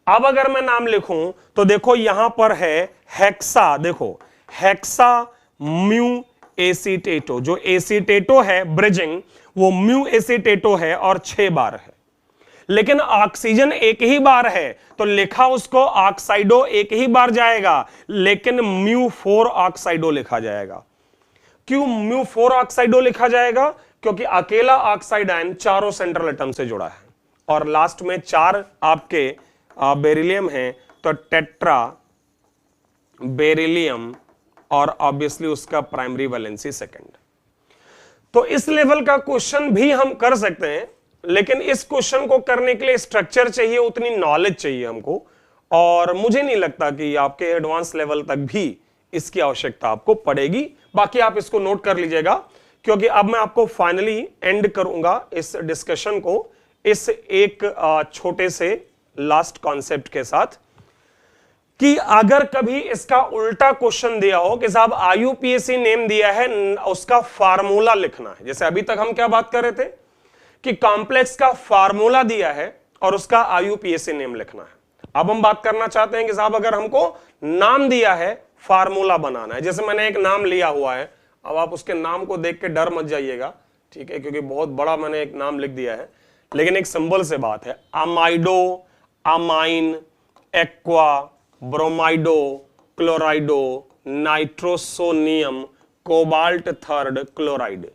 अब अगर मैं नाम लिखूं तो देखो यहां पर है हेक्सा, देखो हेक्सा म्यू एसीटेटो, जो एसीटेटो है ब्रिजिंग वो म्यू एसीटेटो है और 6 बार है। लेकिन ऑक्सीजन एक ही बार है तो लिखा उसको ऑक्साइडो एक ही बार जाएगा, लेकिन म्यू 4 ऑक्साइडो लिखा जाएगा। क्यों म्यू 4 ऑक्साइडो लिखा जाएगा? क्योंकि अकेला ऑक्साइड आयन चारों सेंट्रल एटम से जुड़ा है और लास्ट में 4 आपके बेरिलियम है, तो टेट्रा बेरिलियम और ऑब्वियसली उसका प्राइमरी वैलेंसी सेकंड। तो इस लेवल का क्वेश्चन भी हम कर सकते हैं, लेकिन इस क्वेश्चन को करने के लिए स्ट्रक्चर चाहिए, उतनी नॉलेज चाहिए हमको, और मुझे नहीं लगता कि आपके एडवांस लेवल तक भी इसकी आवश्यकता आपको पड़ेगी। बाकी आप इसको नोट कर लीजिएगा, क्योंकि अब मैं आपको फाइनली एंड करूंगा इस डिस्कशन को इस एक छोटे से लास्ट कॉन्सेप्ट के साथ, कि अगर कभी इसका उल्टा क्वेश्चन दिया हो कि साहब आईयूपीएसी नेम दिया है, उसका फार्मूला लिखना है। जैसे अभी तक हम क्या बात कर रहे थे कि कॉम्प्लेक्स का फार्मूला दिया है और उसका आईयूपीएसी नेम लिखना है। अब हम बात करना चाहते हैं कि साहब अगर हमको नाम दिया है, फार्मूला बनाना है। जैसे मैंने एक नाम लिया हुआ है, अब आप उसके नाम को देख के डर मत जाइएगा, ठीक है, क्योंकि बहुत बड़ा मैंने एक नाम लिख दिया है, लेकिन एक सिंबल से बात है। Amido, amine, aqua, ब्रोमाइडो, क्लोराइडो, nitrosonium, cobalt third chloride.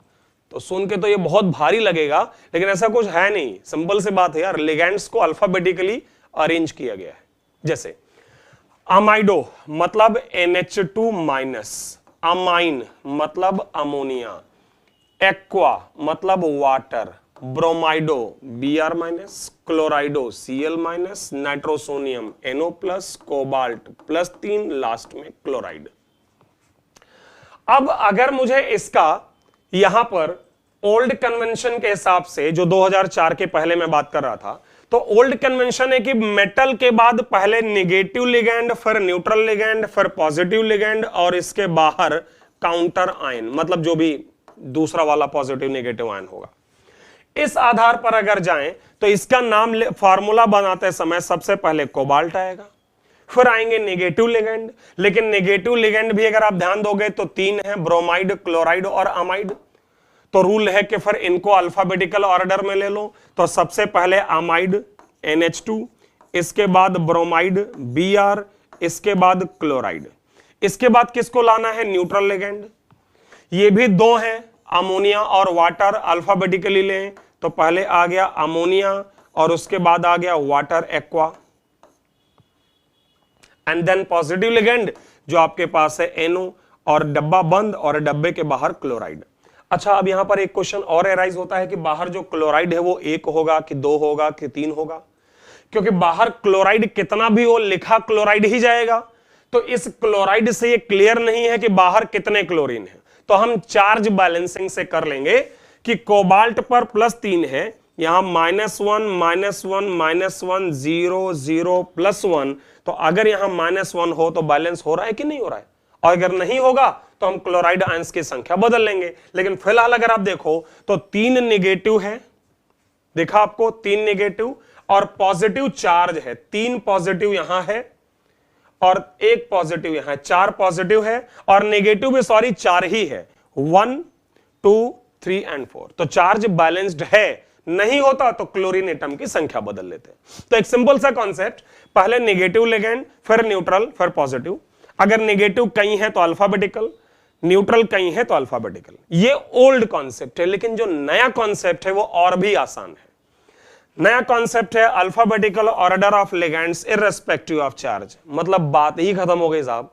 तो सुन के तो ये बहुत भारी लगेगा, लेकिन ऐसा कुछ है नहीं, सिंपल से बात है यार। लिगेंड्स को अल्फाबेटिकली अरेंज किया गया है। जैसे अमाइडो मतलब NH2 माइनस, अमाइन मतलब अमोनिया, एक्वा मतलब water, ब्रोमाइडो Br minus, क्लोराइडो Cl minus, nitrosonium NO plus, cobalt +3, last में क्लोराइड। अब अगर मुझे इसका यहां पर ओल्ड कन्वेंशन के हिसाब से, जो 2004 के पहले मैं बात कर रहा था, तो ओल्ड कन्वेंशन है कि मेटल के बाद पहले नेगेटिव लिगेंड, फिर न्यूट्रल लिगेंड, फिर पॉजिटिव लिगेंड और इसके बाहर काउंटर आयन, मतलब जो भी दूसरा वाला पॉजिटिव नेगेटिव आयन होगा। इस आधार पर अगर जाएं तो इसका नाम फार्मूला बनाते समय सबसे पहले कोबाल्ट आएगा, फिर आएंगे नेगेटिव लिगेंड। लेकिन नेगेटिव लिगेंड भी अगर आप ध्यान दोगे तो 3 है, ब्रोमाइड, क्लोराइड और अमाइड। तो रूल है कि फिर इनको अल्फाबेटिकल ऑर्डर में ले लो। तो सबसे पहले अमाइड NH2, इसके बाद ब्रोमाइड Br, इसके बाद क्लोराइड। इसके बाद किसको लाना है? Neutral ligand. ये भी 2 हैं, अमोनिया और वाटर। अल्फाबेटिकली लें तो पहले आ गया अमोनिया और उसके बाद आ गया water, aqua, and then positive ligand जो आपके पास है NO और डब्बा बंद और डब्बे के बाहर क्लोराइड। अच्छा, अब यहां पर एक क्वेश्चन और एराइज होता है कि बाहर जो क्लोराइड है वो 1 होगा कि 2 होगा कि 3 होगा, क्योंकि बाहर क्लोराइड कितना भी हो लिखा क्लोराइड ही जाएगा। तो इस क्लोराइड से ये क्लियर नहीं है कि बाहर कितने क्लोरीन है। तो हम चार्ज बैलेंसिंग से कर लेंगे कि कोबाल्ट पर +3 है, यहां -1 -1 0 0 +1। तो अगर यहां -1 हो तो बैलेंस हो रहा है कि नहीं हो रहा है, और अगर नहीं होगा तो हम क्लोराइड आयंस की संख्या बदल लेंगे। लेकिन फिलहाल अगर आप देखो तो 3 नेगेटिव है, देखा आपको 3 नेगेटिव और पॉजिटिव चार्ज है। 3 पॉजिटिव यहां है और 1 पॉजिटिव यहां, 4 पॉजिटिव है और नेगेटिव भी 4 ही है, 1 2 3 एंड 4। तो चार्ज बैलेंस्ड है, नहीं होता तो क्लोरीन एटम की संख्या बदल लेते। तो एक सिंपल सा कॉन्सेप्ट, पहले नेगेटिव लिगेंड, फिर न्यूट्रल, फिर पॉजिटिव। अगर नेगेटिव कहीं है तो अल्फाबेटिकल, न्यूट्रल कहीं है तो अल्फाबेटिकल। ये ओल्ड कॉन्सेप्ट है, लेकिन जो नया कॉन्सेप्ट है वो और भी आसान है। नया कॉन्सेप्ट है alphabetical order of ligands irrespective of charge. मतलब बात ही खत्म हो गई साहब,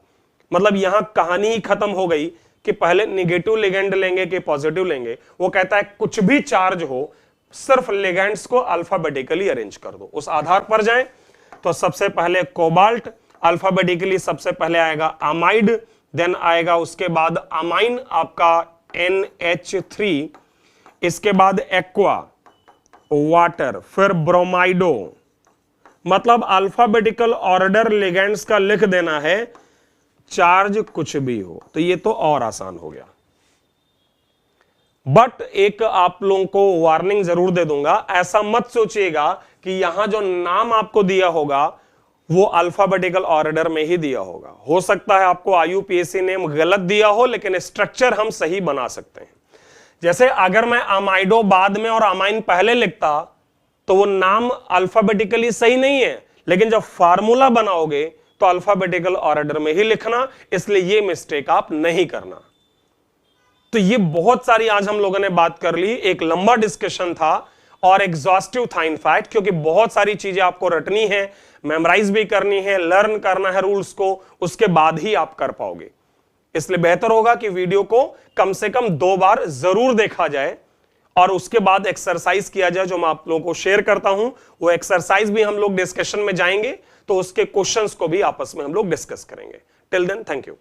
मतलब यहां कहानी ही खत्म हो गई कि पहले नेगेटिव लिगेंड लेंगे कि पॉजिटिव लेंगे। वो कहता है कुछ भी चार्ज हो, सिर्फ लिगेंड्स को अल्फाबेटिकली अरेंज कर दो। उस आधार पर जाएं तो सबसे पहले कोबाल्ट, अल्फाबेटिकली सबसे पहले आएगा अमाइड, देन आएगा उसके बाद अमाइन आपका NH3, इसके बाद एक्वा, वाटर, फिर ब्रोमाइडो। मतलब अल्फाबेटिकल ऑर्डर लिगेंड्स का लिख देना है, चार्ज कुछ भी हो। तो ये तो और आसान हो गया। बट एक आप लोगों को वार्निंग जरूर दे दूंगा, ऐसा मत सोचिएगा कि यहां जो नाम आपको दिया होगा वो अल्फाबेटिकल ऑर्डर में ही दिया होगा। हो सकता है आपको IUPAC नेम गलत दिया हो, लेकिन स्ट्रक्चर हम सही बना सकते हैं। जैसे अगर मैं अमाइडो बाद में और अमाइन पहले लिखता तो वो नाम अल्फाबेटिकली सही नहीं है, लेकिन जब फार्मूला बनाओगे तो अल्फाबेटिकल ऑर्डर में ही लिखना, इसलिए ये मिस्टेक आप नहीं करना। तो ये बहुत सारी आज हम लोगों ने बात कर ली, एक लंबा डिस्कशन था और एग्जॉस्टिव था इनफैक्ट, क्योंकि बहुत सारी चीजें आपको रटनी है, मेमोराइज भी करनी है, लर्न करना है रूल्स को, उसके बाद ही आप कर पाओगे। इसलिए बेहतर होगा कि वीडियो को कम से कम 2 बार जरूर देखा जाए और उसके बाद एक्सरसाइज किया जाए जो मैं आप लोगों को शेयर करता हूं। वो एक्सरसाइज भी हम लोग डिस्कशन में जाएंगे, तो उसके क्वेश्चंस को भी आपस में हम लोग डिस्कस करेंगे। Till then, thank you.